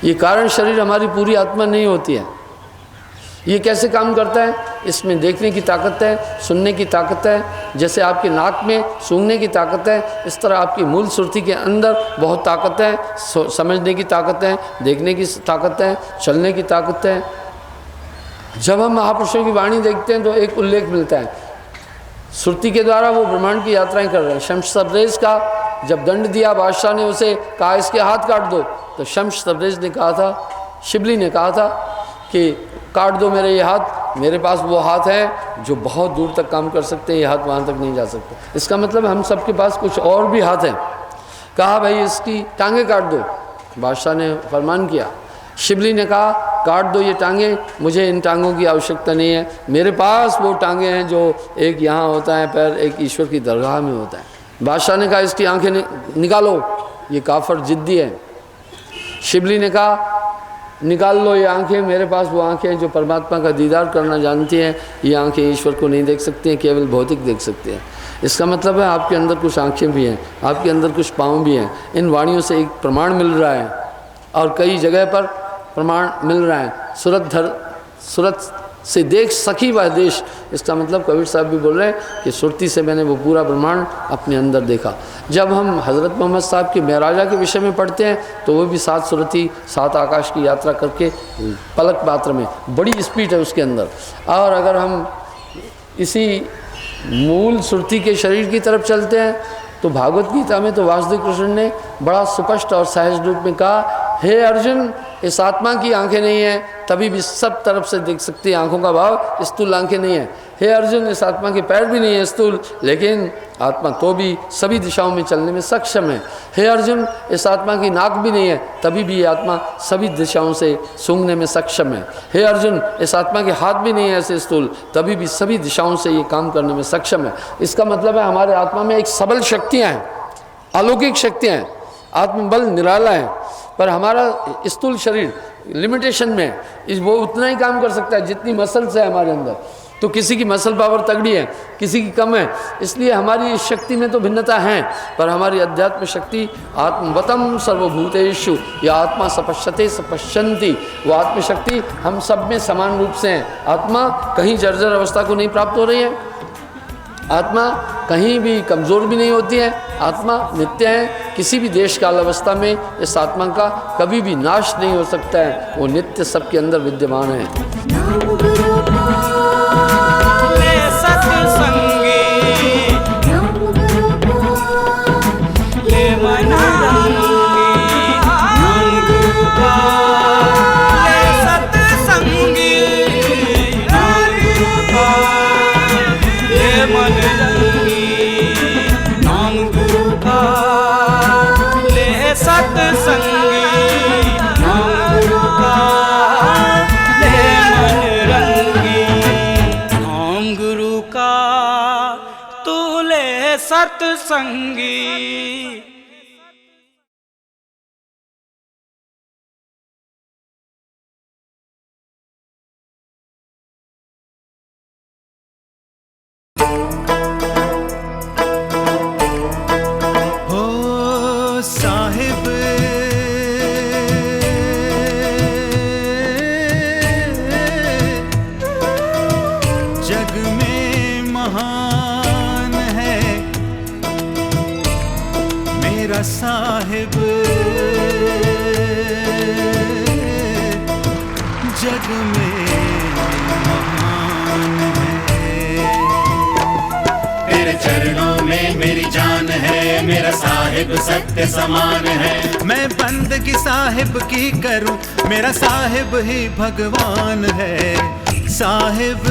ये कारण शरीर हमारी पूरी आत्मा नहीं होती है। ये कैसे काम करता है? इसमें देखने की ताकत है, सुनने की ताकत है। जैसे आपके नाक में सूंघने की ताकत है, इस तरह आपकी मूल सुरती के अंदर बहुत ताकत है। समझने की ताकत है, देखने की ताकत है, चलने की ताकत है। जब हम महापुरुषों की वाणी देखते हैं तो एक उल्लेख मिलता है, सुरती के द्वारा वो ब्रह्मांड की यात्राएं कर रहे हैं। शम्स तब्रेज़ का जब दंड दिया बादशाह ने, उसे कहा इसके हाथ काट दो, तो शम्स तब्रेज़ ने कहा था, शिबली ने कहा था कि काट दो मेरे ये हाथ, मेरे पास वो हाथ है जो बहुत दूर तक काम कर सकते हैं, ये हाथ वहाँ तक नहीं जा सकते। इसका मतलब हम सबके पास कुछ और भी हाथ हैं। कहा भाई इसकी टांगें काट दो, बादशाह ने फरमान किया। शिबली ने कहा काट दो ये टांगें, मुझे इन टांगों की आवश्यकता नहीं है, मेरे पास वो टांगें हैं जो एक यहाँ होता है पैर, एक ईश्वर की दरगाह में होता है। बादशाह ने कहा इसकी आंखें निकालो, ये काफर जिद्दी है। शिबली ने कहा निकाल लो ये आंखें, मेरे पास वो आंखें हैं जो परमात्मा का दीदार करना जानती हैं। ये आंखें ईश्वर को नहीं देख सकती हैं, केवल भौतिक देख सकते हैं। इसका मतलब है आपके अंदर कुछ आंखें भी हैं, आपके अंदर कुछ पाँव भी हैं। इन वाणियों से एक प्रमाण मिल रहा है और कई जगह पर प्रमाण मिल रहा है। सूरत से देख सखी वह देश। इसका मतलब कबीर साहब भी बोल रहे हैं कि सुरती से मैंने वो पूरा ब्रह्मांड अपने अंदर देखा। जब हम हज़रत मोहम्मद साहब की मेराजा के विषय में पढ़ते हैं तो वो भी 7 सुरती 7 आकाश की यात्रा करके पलक मात्र में, बड़ी स्पीड है उसके अंदर। और अगर हम इसी मूल सुरती के शरीर की तरफ चलते हैं तो भागवत गीता में तो वासुदेव कृष्ण ने बड़ा स्पष्ट और सहज रूप में कहा, हे अर्जुन इस आत्मा की आंखें नहीं हैं तभी भी सब तरफ से देख सकती है। आंखों का भाव स्थूल आंखें नहीं है। हे अर्जुन इस आत्मा के पैर भी नहीं है स्थूल, लेकिन आत्मा तो भी सभी दिशाओं में चलने में सक्षम है। हे अर्जुन इस आत्मा की नाक भी नहीं है तभी भी ये आत्मा सभी दिशाओं से सूंघने में सक्षम है। हे अर्जुन इस आत्मा के हाथ भी नहीं है ऐसे स्थूल, तभी भी सभी दिशाओं से ये काम करने में सक्षम है। इसका मतलब है हमारे आत्मा में एक सबल शक्तियाँ हैं, अलौकिक शक्तियाँ हैं, आत्मबल निराला है। पर हमारा स्थूल शरीर लिमिटेशन में वो उतना ही काम कर सकता है जितनी मसल्स है हमारे अंदर। तो किसी की मसल पावर तगड़ी है, किसी की कम है, इसलिए हमारी इस शक्ति में तो भिन्नता है। पर हमारी अध्यात्म शक्ति आत्मवतम सर्वभूतेषु या आत्मा सपश्यते सपश्यन्ति, वो आत्मशक्ति हम सब में समान रूप से है। आत्मा कहीं जर्जर अवस्था को नहीं प्राप्त हो रही है, आत्मा कहीं भी कमज़ोर भी नहीं होती है, आत्मा नित्य है। किसी भी देश काल अवस्था में इस आत्मा का कभी भी नाश नहीं हो सकता है, वो नित्य सबके अंदर विद्यमान है। सत्संगी हो में महान है। तेरे चरणों में मेरी जान है, मेरा साहिब सत्य समान है। मैं बंदगी साहिब की करूं, मेरा साहिब ही भगवान है। साहिब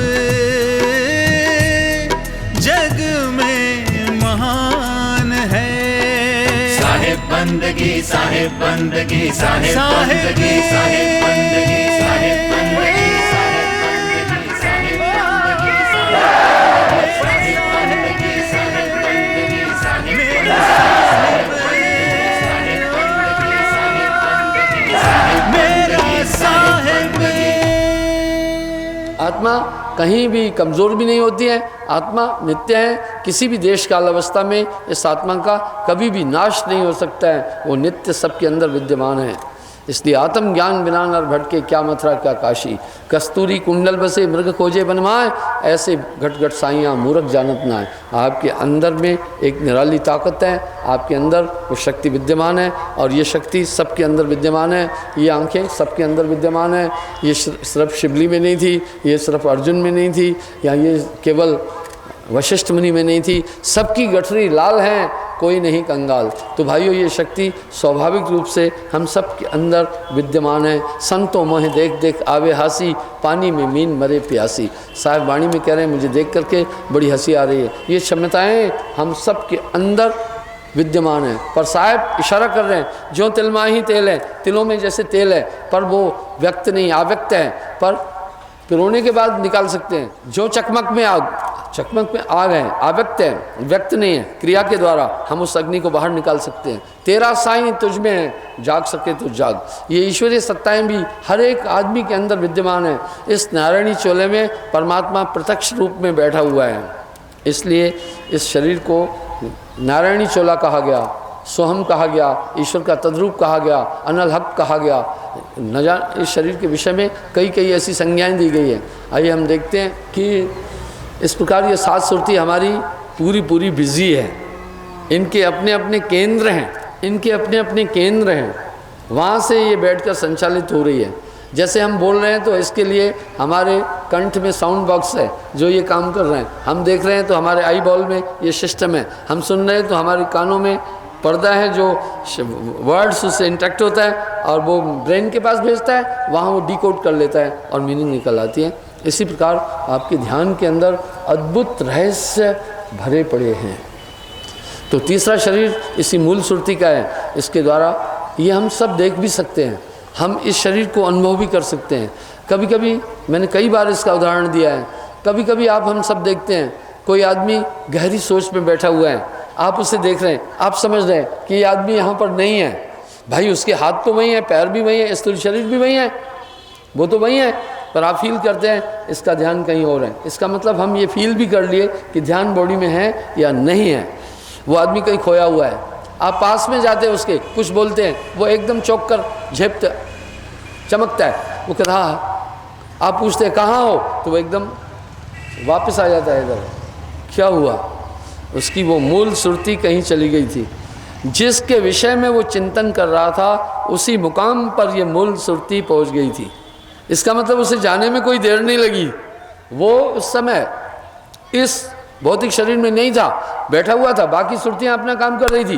जग में महान है। साहिब बंदगी, साहिब बंदगी, साहिब साहिब बंदगी, साहिब बंदगी, साहिब बंदगी, साहिब बंदगी, साहिब बंदगी, साहिब बंदगी, साहिब बंदगी, साहिब मेरा साहिब। आत्मा कहीं भी कमज़ोर भी नहीं होती है, आत्मा नित्य है। किसी भी देश काल अवस्था में इस आत्मा का कभी भी नाश नहीं हो सकता है, वो नित्य सबके अंदर विद्यमान है। इसलिए आत्म ज्ञान बिना नर भटके, क्या मथुरा क्या काशी। कस्तूरी कुंडल बसे मृग खोजे बनमाए, ऐसे घट घट साइयाँ मूर्ख जानत ना है। आपके अंदर में एक निराली ताकत है, आपके अंदर वो शक्ति विद्यमान है, और ये शक्ति सबके अंदर विद्यमान है। ये आंखें सबके अंदर विद्यमान है। ये सिर्फ शिवली में नहीं थी, ये सिर्फ अर्जुन में नहीं थी, या ये केवल वशिष्ठ मुनि में नहीं थी। सबकी गठरी लाल हैं, कोई नहीं कंगाल। तो भाइयों, ये शक्ति स्वाभाविक रूप से हम सब के अंदर विद्यमान है। संतों मोह देख देख आवे हासी, पानी में मीन मरे प्यासी। साहब वाणी में कह रहे हैं, मुझे देख करके बड़ी हंसी आ रही है। ये क्षमताएं हम सब के अंदर विद्यमान है। पर साहब इशारा कर रहे हैं, जो तिलमा ही तेल है, तिलों में जैसे तेल है, पर वो व्यक्त नहीं, अव्यक्त है, पर पिरोने के बाद निकाल सकते हैं। जो चकमक में आग, चकमक में आग है, अव्यक्त है, व्यक्त नहीं है। क्रिया के द्वारा हम उस अग्नि को बाहर निकाल सकते हैं। तेरा साईं तुझ में है, जाग सके तो जाग। ये ईश्वरीय सत्ताएं भी हर एक आदमी के अंदर विद्यमान है। इस नारायणी चोले में परमात्मा प्रत्यक्ष रूप में बैठा हुआ है। इसलिए इस शरीर को नारायणी चोला कहा गया, सोहम कहा गया, ईश्वर का तद्रूप कहा गया, अनल हक कहा गया। न जान इस शरीर के विषय में कई कई ऐसी संज्ञाएं दी गई हैं। आइए हम देखते हैं कि इस प्रकार ये 7 सुरती हमारी पूरी पूरी बिजी है। इनके अपने अपने केंद्र हैं, इनके अपने अपने केंद्र हैं, वहाँ से ये बैठकर संचालित हो रही है। जैसे हम बोल रहे हैं तो इसके लिए हमारे कंठ में साउंड बॉक्स है जो ये काम कर रहे हैं। हम देख रहे हैं तो हमारे आई बॉल में ये सिस्टम है। हम सुन रहे हैं तो हमारे कानों में पर्दा है जो वर्ड्स उससे इंटरेक्ट होता है, और वो ब्रेन के पास भेजता है, वहाँ वो डिकोड कर लेता है और मीनिंग निकल आती है। इसी प्रकार आपके ध्यान के अंदर अद्भुत रहस्य भरे पड़े हैं। तो तीसरा शरीर इसी मूल सुरती का है। इसके द्वारा ये हम सब देख भी सकते हैं, हम इस शरीर को अनुभव भी कर सकते हैं। कभी कभी मैंने कई बार इसका उदाहरण दिया है। कभी कभी आप हम सब देखते हैं, कोई आदमी गहरी सोच में बैठा हुआ है, आप उसे देख रहे हैं, आप समझ रहे हैं कि ये आदमी यहाँ पर नहीं है। भाई उसके हाथ तो वही है, पैर भी वही है, स्थूल शरीर भी वही है, वो तो वही है, पर आप फील करते हैं इसका ध्यान कहीं और है। इसका मतलब हम ये फील भी कर लिए कि ध्यान बॉडी में है या नहीं है। वो आदमी कहीं खोया हुआ है, आप पास में जाते हैं उसके, कुछ बोलते हैं, वो एकदम चौंक कर झेपता चमकता है, वो कहता हाँ। आप पूछते हैं कहाँ हो, तो वो एकदम वापस आ जाता है इधर। क्या हुआ? उसकी वो मूल सुरती कहीं चली गई थी। जिसके विषय में वो चिंतन कर रहा था, उसी मुकाम पर ये मूल सुरती पहुंच गई थी। इसका मतलब उसे जाने में कोई देर नहीं लगी। वो उस समय इस भौतिक शरीर में नहीं था, बैठा हुआ था, बाकी सुरतियाँ अपना काम कर रही थी,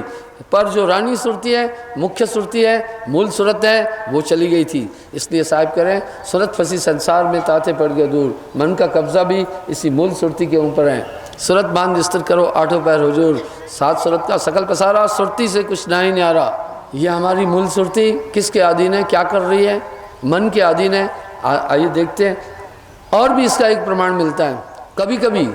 पर जो रानी सुरती है, मुख्य सुरती है, मूल सुरत है, वो चली गई थी। इसलिए साहिब करें, सुरत फंसी संसार में ताते पड़ गए दूर, मन का कब्जा भी इसी मूल सुरती के ऊपर है। सुरत बांध स्थिर करो आठों पैर हुजूर, 7 सुरत का सकल पसारा, सुरती से कुछ ना ही न्यारा। ये हमारी मूल सुरती किसके अधीन है, क्या कर रही है? मन के अधीन है। आइए देखते हैं। और भी इसका एक प्रमाण मिलता है। कभी कभी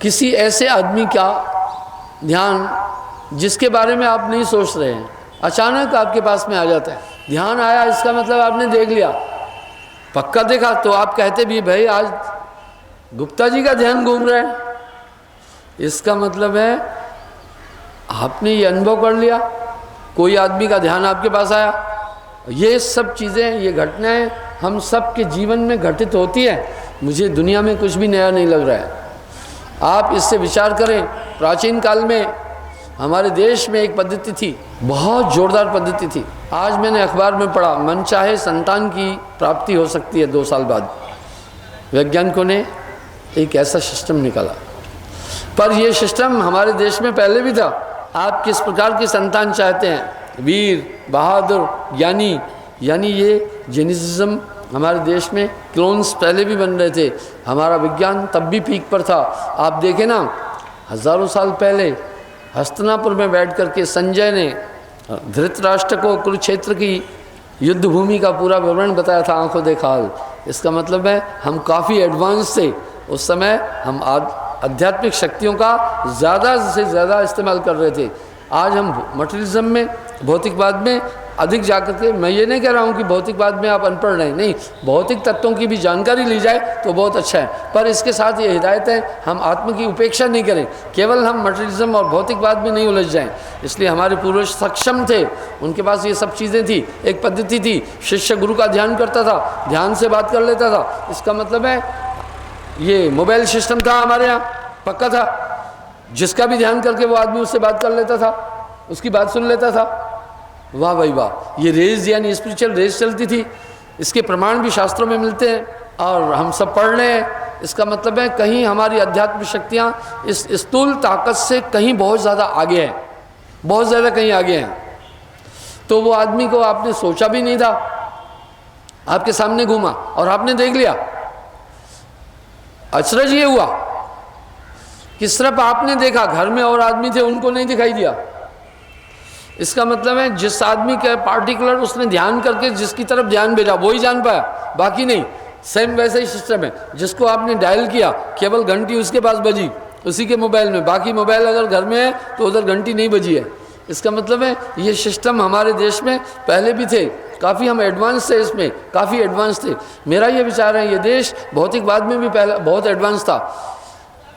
किसी ऐसे आदमी का ध्यान जिसके बारे में आप नहीं सोच रहे हैं, अचानक आपके पास में आ जाता है। ध्यान आया, इसका मतलब आपने देख लिया, पक्का देखा, तो आप कहते भी भाई आज गुप्ता जी का ध्यान घूम रहा है। इसका मतलब है आपने ये अनुभव कर लिया, कोई आदमी का ध्यान आपके पास आया। ये सब चीज़ें, ये घटनाएं हम सब के जीवन में घटित होती है। मुझे दुनिया में कुछ भी नया नहीं लग रहा है। आप इससे विचार करें, प्राचीन काल में हमारे देश में एक पद्धति थी, बहुत जोरदार पद्धति थी। आज मैंने अखबार में पढ़ा, मनचाहे संतान की प्राप्ति हो सकती है 2 साल बाद। वैज्ञानिकों ने एक ऐसा सिस्टम निकाला, पर यह सिस्टम हमारे देश में पहले भी था। आप किस प्रकार की संतान चाहते हैं, वीर, बहादुर, ज्ञानी, यानी ये जेनिसिज्म हमारे देश में क्लोन्स पहले भी बन रहे थे। हमारा विज्ञान तब भी पीक पर था। आप देखें ना, हजारों साल पहले हस्तिनापुर में बैठ करके संजय ने धृतराष्ट्र को कुरुक्षेत्र की युद्ध भूमि का पूरा विवरण बताया था, आंखों देखा हाल। इसका मतलब है हम काफ़ी एडवांस थे उस समय। हम आध्यात्मिक शक्तियों का ज़्यादा से ज़्यादा इस्तेमाल कर रहे थे। आज हम मटेरियलिज्म में, भौतिकवाद में अधिक जाकर के, मैं ये नहीं कह रहा हूँ कि भौतिकवाद में आप अनपढ़ रहें, नहीं, भौतिक तत्वों की भी जानकारी ली जाए तो बहुत अच्छा है, पर इसके साथ ये हिदायत है हम आत्मा की उपेक्षा नहीं करें, केवल हम मटेरियलिज्म और भौतिकवाद में नहीं उलझ जाएं। इसलिए हमारे पूर्वज सक्षम थे, उनके पास ये सब चीज़ें थी। एक पद्धति थी, शिष्य गुरु का ध्यान करता था, ध्यान से बात कर लेता था। इसका मतलब है ये मोबाइल सिस्टम था हमारे यहाँ, पक्का था, जिसका भी ध्यान करके वो आदमी उससे बात कर लेता था, उसकी बात सुन लेता था। वाह भाई वाह, ये रेस यानी स्पिरिचुअल रेस चलती थी। इसके प्रमाण भी शास्त्रों में मिलते हैं और हम सब पढ़ रहे हैं। इसका मतलब है कहीं हमारी अध्यात्मिक शक्तियाँ इस स्थूल ताकत से कहीं बहुत ज़्यादा आगे हैं, बहुत ज़्यादा कहीं आगे हैं। तो वो आदमी को आपने सोचा भी नहीं था, आपके सामने घूमा और आपने देख लिया। अचरज ये हुआ कि सिर्फ आपने देखा, घर में और आदमी थे उनको नहीं दिखाई दिया। इसका मतलब है जिस आदमी का पार्टिकुलर उसने ध्यान करके जिसकी तरफ ध्यान भेजा वही जान पाया, बाकी नहीं। सेम वैसा ही सिस्टम है, जिसको आपने डायल किया केवल घंटी उसके पास बजी, उसी के मोबाइल में, बाकी मोबाइल अगर घर में है तो उधर घंटी नहीं बजी है। इसका मतलब है ये सिस्टम हमारे देश में पहले भी थे, काफ़ी हम एडवांस थे, इसमें काफ़ी एडवांस थे। मेरा ये विचार है ये देश भौतिकवाद में भी पहले बहुत एडवांस था।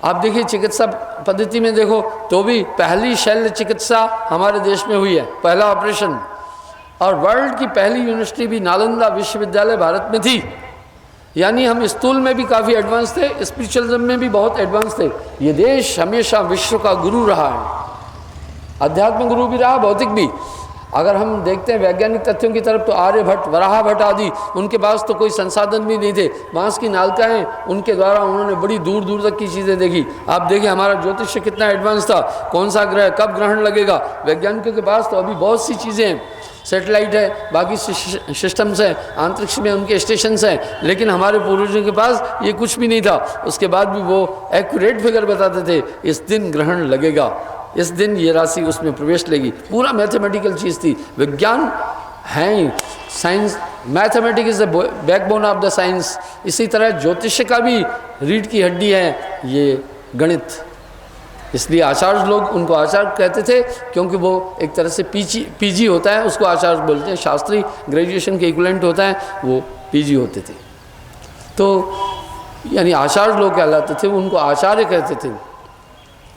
आप देखिए चिकित्सा पद्धति में देखो तो भी पहली शल्य चिकित्सा हमारे देश में हुई है, पहला ऑपरेशन। और वर्ल्ड की पहली यूनिवर्सिटी भी नालंदा विश्वविद्यालय भारत में थी। यानी हम स्थूल में भी काफ़ी एडवांस थे, स्पिरिचुअलिज्म में भी बहुत एडवांस थे। ये देश हमेशा विश्व का गुरु रहा है, अध्यात्म गुरु भी रहा, भौतिक भी। अगर हम देखते हैं वैज्ञानिक तथ्यों की तरफ तो आर्यभट्ट, वराहभट्ट आदि, उनके पास तो कोई संसाधन भी नहीं थे, बांस की नालकाएँ, उनके द्वारा उन्होंने बड़ी दूर दूर तक की चीज़ें देखी। आप देखिए हमारा ज्योतिष कितना एडवांस था, कौन सा ग्रह कब ग्रहण लगेगा, वैज्ञानिकों के पास तो अभी बहुत सी चीज़ें हैं। सैटेलाइट है, बाकी सिस्टम्स हैं, अंतरिक्ष में उनके स्टेशंस हैं, लेकिन हमारे पूर्वजों के पास ये कुछ भी नहीं था। उसके बाद भी वो एक्यूरेट फिगर बताते थे, इस दिन ग्रहण लगेगा, इस दिन ये राशि उसमें प्रवेश लेगी। पूरा मैथमेटिकल चीज़ थी। विज्ञान है, science, mathematics is the backbone of the science. इसी तरह ज्योतिष का भी रीढ़ की हड्डी है ये गणित। इसलिए आचार्य लोग उनको आचार्य कहते थे, क्योंकि वो एक तरह से पीजी होता है, उसको आचार्य बोलते हैं। शास्त्री ग्रेजुएशन के इक्विवेलेंट होता है, वो पीजी होते थे। तो यानी आचार्य लोग कहलाते थे, उनको आचार्य कहते थे।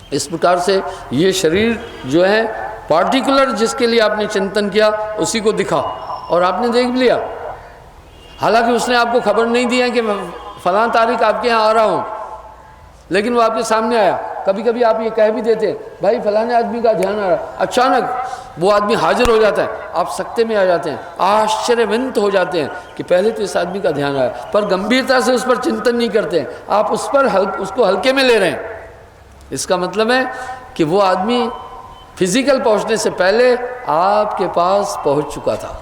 इस प्रकार से ये शरीर जो है पार्टिकुलर जिसके लिए आपने चिंतन किया उसी को दिखा और आपने देख भी लिया। हालांकि उसने आपको खबर नहीं दी है कि मैं फलां तारीख आपके यहाँ आ रहा हूँ, लेकिन वो आपके सामने आया। कभी कभी आप ये कह भी देते भाई फलाने आदमी का ध्यान आ रहा है, अचानक वो आदमी हाजिर हो जाता है, आप सकते में आ जाते हैं, आश्चर्यवंत हो जाते हैं कि पहले तो इस आदमी का ध्यान आया, पर गंभीरता से उस पर चिंतन नहीं करते हैं, आप उस पर उसको हल्के में ले रहे हैं। इसका मतलब है कि वो आदमी फिजिकल पहुंचने से पहले आपके पास पहुंच चुका था।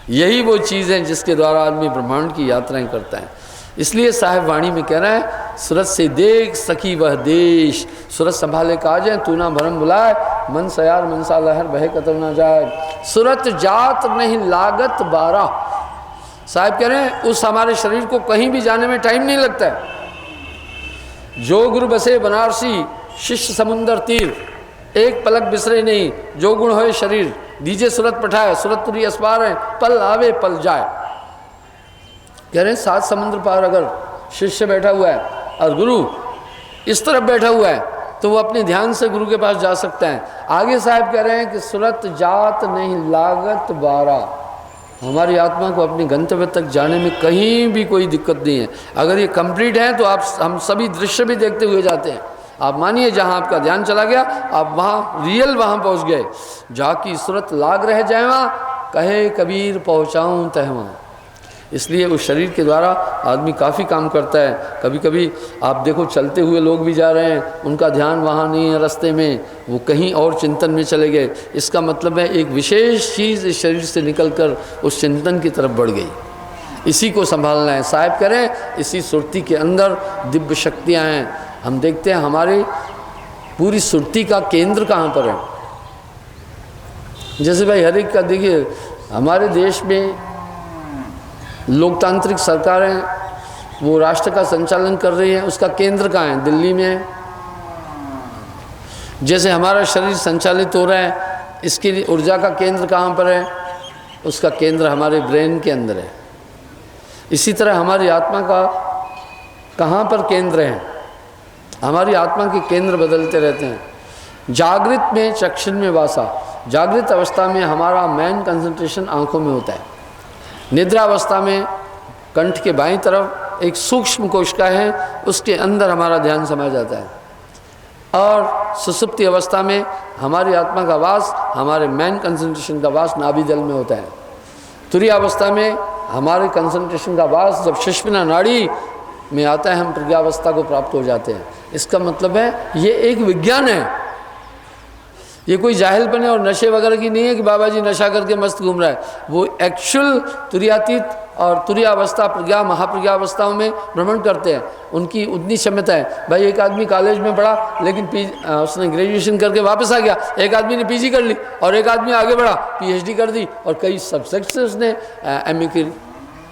यही वो चीज़ है जिसके द्वारा आदमी ब्रह्मांड की यात्राएं करता है। इसलिए साहिब वाणी में कह रहा है, सूरत से देख सकी वह देश, सूरत संभाले काज है तू ना भरम बुलाए, मन सयार मनसा लहर बहे कतर ना जाए, सूरत जात नहीं लागत 12। साहिब कह रहे हैं उस हमारे शरीर को कहीं भी जाने में टाइम नहीं लगता है। जो गुरु बसे बनारसी शिष्य समुंदर तीर, एक पलक बिसरे नहीं, जो गुण होए शरीर दीजे सूरत पठाए, सूरत तुरी अस्पार है पल आवे पल जाए। कह रहे हैं 7 समुद्र पार अगर शिष्य बैठा हुआ है और गुरु इस तरफ बैठा हुआ है तो वो अपने ध्यान से गुरु के पास जा सकता है। आगे साहब कह रहे हैं कि सूरत जात नहीं लागत 12। हमारी आत्मा को अपने गंतव्य तक जाने में कहीं भी कोई दिक्कत नहीं है। अगर ये कंप्लीट है तो हम सभी दृश्य भी देखते हुए जाते हैं। आप मानिए जहाँ आपका ध्यान चला गया, आप वहाँ रियल वहाँ पहुँच गए। जाकी सूरत लाग रह जाएवा, कहे कबीर पहुँचाऊँ तहवा। इसलिए उस शरीर के द्वारा आदमी काफ़ी काम करता है। कभी कभी आप देखो चलते हुए लोग भी जा रहे हैं, उनका ध्यान वहाँ नहीं है रास्ते में, वो कहीं और चिंतन में चले गए। इसका मतलब है एक विशेष चीज़ इस शरीर से निकलकर उस चिंतन की तरफ बढ़ गई। इसी को संभालना है। साहिब करें, इसी सुरती के अंदर दिव्य शक्तियाँ हैं। हम देखते हैं हमारी पूरी सुरती का केंद्र कहाँ पर है। जैसे भाई हर एक का देखिए, हमारे देश में लोकतांत्रिक सरकारें वो राष्ट्र का संचालन कर रही है, उसका केंद्र कहाँ है? दिल्ली में है। जैसे हमारा शरीर संचालित हो रहा है, इसके लिए ऊर्जा का केंद्र कहाँ पर है? उसका केंद्र हमारे ब्रेन के अंदर है। इसी तरह हमारी आत्मा का कहाँ पर केंद्र है? हमारी आत्मा के केंद्र बदलते रहते हैं। जागृत में चक्षुन में वासा, जागृत अवस्था में हमारा मेन कंसंट्रेशन आँखों में होता है। निद्रा अवस्था में कंठ के बाईं तरफ एक सूक्ष्म कोशिका है, उसके अंदर हमारा ध्यान समा जाता है। और सुसुप्ति अवस्था में हमारी आत्मा का वास, हमारे मेन कंसंट्रेशन का वास नाभि जल में होता है। तुरीय अवस्था में हमारे कंसंट्रेशन का वास जब सुषुम्ना नाड़ी में आता है, हम प्रज्ञावस्था को प्राप्त हो जाते हैं। इसका मतलब है ये एक विज्ञान है, ये कोई जाहिलपन है और नशे वगैरह की नहीं है कि बाबा जी नशा करके मस्त घूम रहा है। वो एक्चुअल तुरीयातीत और तुरीयावस्था, प्रज्ञा, महाप्रज्ञावस्थाओं में भ्रमण करते हैं। उनकी उतनी क्षमता है। भाई एक आदमी कॉलेज में पढ़ा लेकिन उसने ग्रेजुएशन करके वापस आ गया, एक आदमी ने पीजी कर ली और एक आदमी आगे बढ़ा पीएचडी कर दी और कई सब्जेक्ट से उसने एमए की,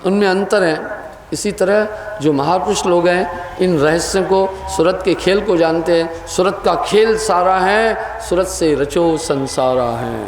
उनमें अंतर है। इसी तरह जो महापुरुष लोग हैं इन रहस्यों को, सूरत के खेल को जानते हैं। सूरत का खेल सारा है, सूरत से रचो संसारा है।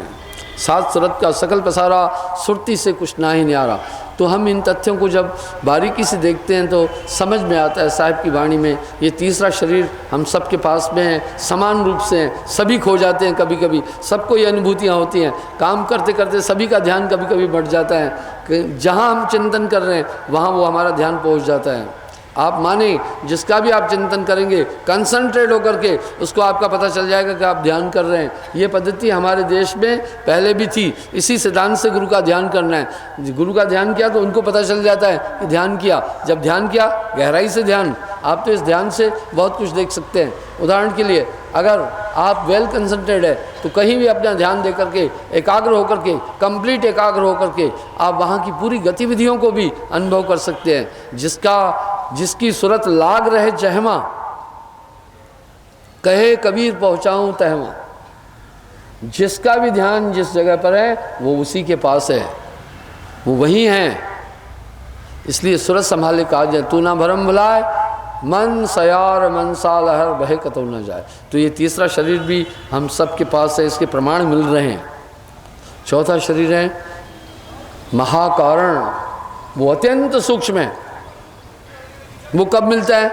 सात सूरत का सकल पसारा, सुरती से कुछ ना ही न्यारा। तो हम इन तथ्यों को जब बारीकी से देखते हैं तो समझ में आता है साहिब की वाणी में, ये तीसरा शरीर हम सबके पास में है, समान रूप से हैं, सभी खो जाते हैं कभी कभी, सबको ये अनुभूतियाँ होती हैं। काम करते करते सभी का ध्यान कभी कभी बढ़ जाता है कि जहाँ हम चिंतन कर रहे हैं वहाँ वो हमारा ध्यान पहुँच जाता है। आप माने जिसका भी आप चिंतन करेंगे कंसंट्रेट होकर के, उसको आपका पता चल जाएगा कि आप ध्यान कर रहे हैं। ये पद्धति हमारे देश में पहले भी थी। इसी सिद्धांत से गुरु का ध्यान करना है। गुरु का ध्यान किया तो उनको पता चल जाता है कि ध्यान किया। जब ध्यान किया, गहराई से ध्यान, आप तो इस ध्यान से बहुत कुछ देख सकते हैं। उदाहरण के लिए अगर आप वेल कंसंट्रेट है तो कहीं भी अपना ध्यान दे करके, एकाग्र होकर के, कंप्लीट एकाग्र होकर के आप वहाँ की पूरी गतिविधियों को भी अनुभव कर सकते हैं। जिसकी सूरत लाग रहे जहमा, कहे कबीर पहुँचाऊँ तहमा। जिसका भी ध्यान जिस जगह पर है वो उसी के पास है, वो वहीं है। इसलिए सूरत संभाले काज है, तू ना भरम भुलाए, मन सयार मनसा लहर बहे कतौ न जाए। तो ये तीसरा शरीर भी हम सब के पास है, इसके प्रमाण मिल रहे हैं। चौथा शरीर है महाकारण, वो अत्यंत सूक्ष्म है। वो कब मिलता है?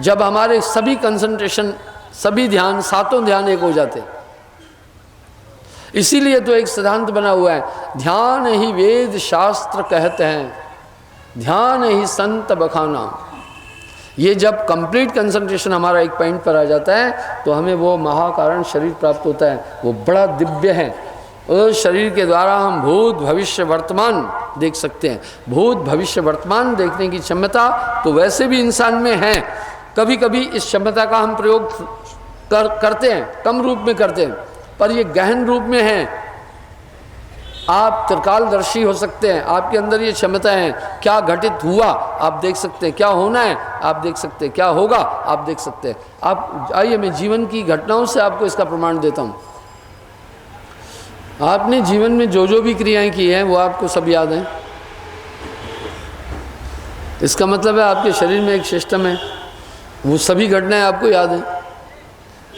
जब हमारे सभी कंसंट्रेशन, सभी ध्यान, सातों ध्यान एक हो जाते हैं। इसीलिए तो एक सिद्धांत बना हुआ है, ध्यान ही वेद शास्त्र कहते हैं, ध्यान ही संत बखाना। ये जब कंप्लीट कंसंट्रेशन हमारा एक पॉइंट पर आ जाता है तो हमें वो महाकारण शरीर प्राप्त होता है। वो बड़ा दिव्य है। उस शरीर के द्वारा हम भूत भविष्य वर्तमान देख सकते हैं। भूत भविष्य वर्तमान देखने की क्षमता तो वैसे भी इंसान में है। कभी कभी इस क्षमता का हम प्रयोग करते हैं, कम रूप में करते हैं, पर ये गहन रूप में है। आप त्रिकालदर्शी हो सकते हैं, आपके अंदर ये क्षमता है। क्या घटित हुआ आप देख सकते हैं, क्या होना है आप देख सकते हैं, क्या होगा आप देख सकते हैं। आप आइए, मैं जीवन की घटनाओं से आपको इसका प्रमाण देता हूँ। आपने जीवन में जो जो भी क्रियाएं की हैं वो आपको सब याद हैं। इसका मतलब है आपके शरीर में एक सिस्टम है, वो सभी घटनाएं आपको याद हैं।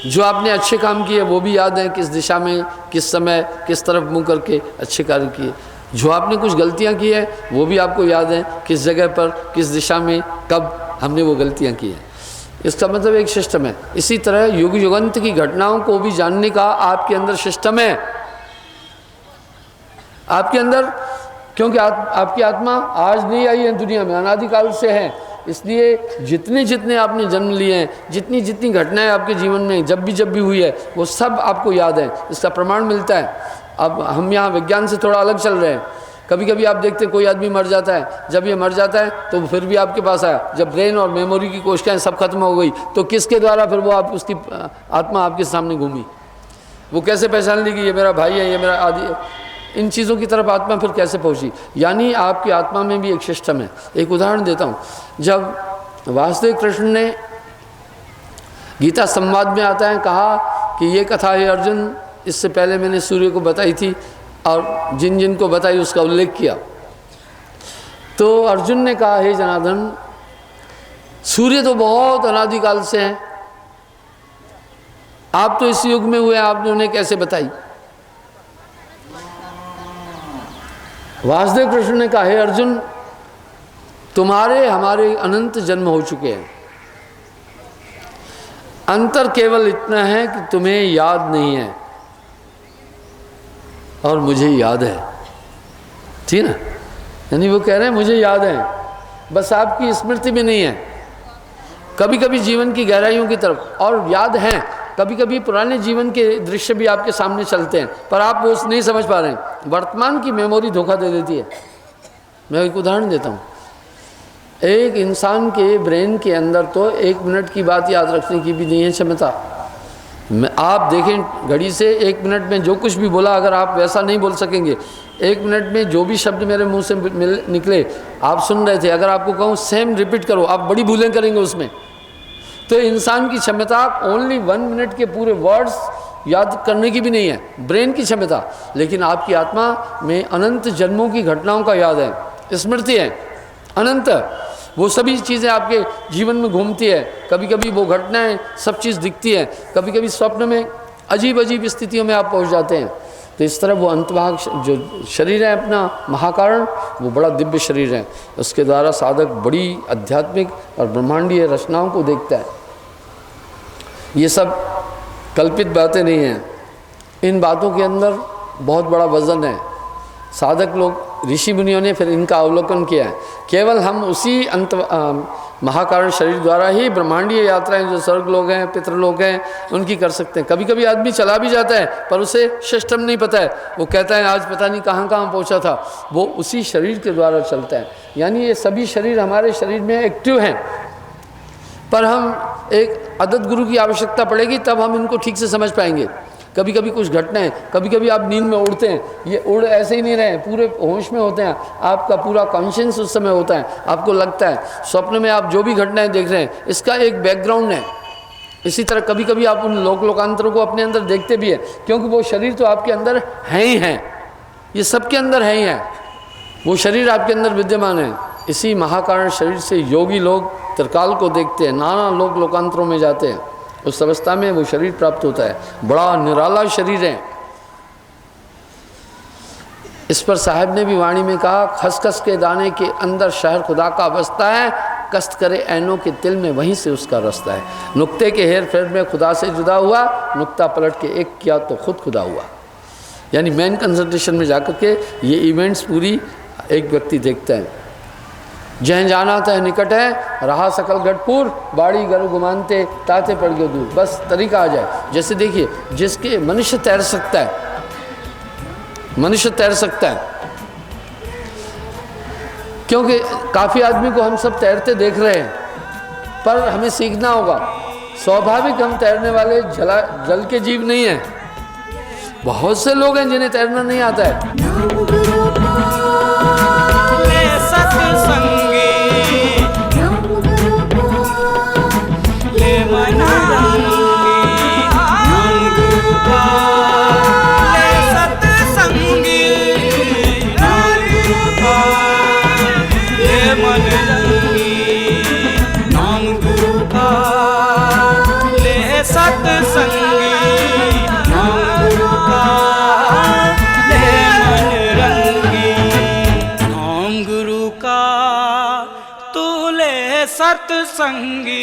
जो आपने अच्छे काम किए वो भी याद हैं, किस दिशा में, किस समय, किस तरफ मुंह करके अच्छे कार्य किए। जो आपने कुछ गलतियां की है वो भी आपको याद हैं, किस जगह पर, किस दिशा में, कब हमने वो गलतियां की हैं। इसका मतलब एक सिस्टम है। इसी तरह युग युगांत की घटनाओं को भी जानने का आपके अंदर सिस्टम है, आपके अंदर। क्योंकि आपकी आत्मा आज नहीं आई है दुनिया में, अनादिकाल से है। इसलिए जितने जितने आपने जन्म लिए हैं, जितनी जितनी घटनाएं आपके जीवन में जब भी हुई है, वो सब आपको याद है। इसका प्रमाण मिलता है। अब हम यहाँ विज्ञान से थोड़ा अलग चल रहे हैं। कभी कभी आप देखते हैं कोई आदमी मर जाता है, जब ये मर जाता है तो फिर भी आपके पास आया, जब ब्रेन और मेमोरी की कोशिकाएं सब खत्म हो गई तो किसके द्वारा फिर वो आप उसकी आत्मा आपके सामने घूमी? वो कैसे पहचान ली कि ये मेरा भाई है, ये मेरा आदि है? इन चीज़ों की तरफ आत्मा फिर कैसे पहुंची? यानी आपकी आत्मा में भी एक सिस्टम है। एक उदाहरण देता हूँ, जब वासुदेव कृष्ण ने गीता संवाद में आता है कहा कि ये कथा है अर्जुन, इससे पहले मैंने सूर्य को बताई थी और जिन जिन को बताई उसका उल्लेख किया। तो अर्जुन ने कहा, हे जनार्दन, सूर्य तो बहुत अनादिकाल से हैं, आप तो इस युग में हुए, आपने उन्हें कैसे बताई? वासुदेव कृष्ण ने कहा, हे अर्जुन, तुम्हारे हमारे अनंत जन्म हो चुके हैं, अंतर केवल इतना है कि तुम्हें याद नहीं है और मुझे याद है। ठीक ना? यानी वो कह रहे हैं मुझे याद है, बस आपकी स्मृति में नहीं है। कभी कभी जीवन की गहराइयों की तरफ और याद है, कभी कभी पुराने जीवन के दृश्य भी आपके सामने चलते हैं, पर आप वो नहीं समझ पा रहे हैं। वर्तमान की मेमोरी धोखा दे देती है। मैं एक उदाहरण देता हूँ। एक इंसान के ब्रेन के अंदर तो 1 मिनट की बात याद रखने की भी नहीं है क्षमता। आप देखें घड़ी से 1 मिनट में जो कुछ भी बोला, अगर आप वैसा नहीं बोल सकेंगे, 1 मिनट में जो भी शब्द मेरे मुंह से निकले, आप सुन रहे थे, अगर आपको कहूँ सेम रिपीट करो, आप बड़ी भूलें करेंगे उसमें। तो इंसान की क्षमता ओनली 1 मिनट के पूरे वर्ड्स याद करने की भी नहीं है, ब्रेन की क्षमता। लेकिन आपकी आत्मा में अनंत जन्मों की घटनाओं का याद है, स्मृति है अनंत। वो सभी चीज़ें आपके जीवन में घूमती है। कभी कभी वो घटनाएं सब चीज़ दिखती है, कभी कभी स्वप्न में अजीब अजीब स्थितियों में आप पहुंच जाते हैं। तो इस तरह वो अंतभाग जो शरीर है अपना महाकारण, वो बड़ा दिव्य शरीर है। उसके द्वारा साधक बड़ी आध्यात्मिक और ब्रह्मांडीय रचनाओं को देखता है। ये सब कल्पित बातें नहीं हैं, इन बातों के अंदर बहुत बड़ा वजन है। साधक लोग, ऋषि मुनियों ने फिर इनका अवलोकन किया है। केवल हम उसी महाकारण शरीर द्वारा ही ब्रह्मांडीय यात्राएं जो स्वर्ग लोग हैं, पितृलोक हैं, उनकी कर सकते हैं। कभी कभी आदमी चला भी जाता है पर उसे सिस्टम नहीं पता है, वो कहता है आज पता नहीं कहाँ कहाँ पहुँचा था, वो उसी शरीर के द्वारा चलता है। यानी ये सभी शरीर हमारे शरीर में एक्टिव हैं, पर हम एक अदद गुरु की आवश्यकता पड़ेगी, तब हम इनको ठीक से समझ पाएंगे। कभी कभी कुछ घटनाएं, कभी कभी आप नींद में उड़ते हैं, ये उड़ ऐसे ही नहीं रहे, पूरे होश में होते हैं, आपका पूरा कॉन्शियस उस समय होता है। आपको लगता है स्वप्न में आप जो भी घटनाएं देख रहे हैं इसका एक बैकग्राउंड है। इसी तरह कभी कभी आप उन लोकांतरों को अपने अंदर देखते भी हैं, क्योंकि वो शरीर तो आपके अंदर है ही है, ये सबके अंदर है ही है, वो शरीर आपके अंदर विद्यमान है। इसी महाकारण शरीर से योगी लोग त्रिकाल को देखते हैं, नाना लोकांतरों में जाते हैं, उस अवस्था में वो शरीर प्राप्त होता है। बड़ा निराला शरीर है। इस पर साहब ने भी वाणी में कहा, खसखस के दाने के अंदर शहर खुदा का बसता है, कष्ट करे ऐनों के तिल में वहीं से उसका रास्ता है। नुक्ते के हेर फेर में खुदा से जुदा हुआ, नुक्ता पलट के एक किया तो खुद खुदा हुआ। यानी मेन कंसंट्रेशन में जाकर के ये इवेंट्स पूरी एक व्यक्ति देखता है। जह जाना तह निकट है, रहा सकल गढ़पुर, बाड़ी गर गुमानते ताते पड़ गए दूर। बस तरीका आ जाए। जैसे देखिए, जिसके मनुष्य तैर सकता है, मनुष्य तैर सकता है, क्योंकि काफ़ी आदमी को हम सब तैरते देख रहे हैं, पर हमें सीखना होगा। स्वाभाविक हम तैरने वाले जल के जीव नहीं हैं। बहुत से लोग हैं जिन्हें तैरना नहीं आता है। सत्संगी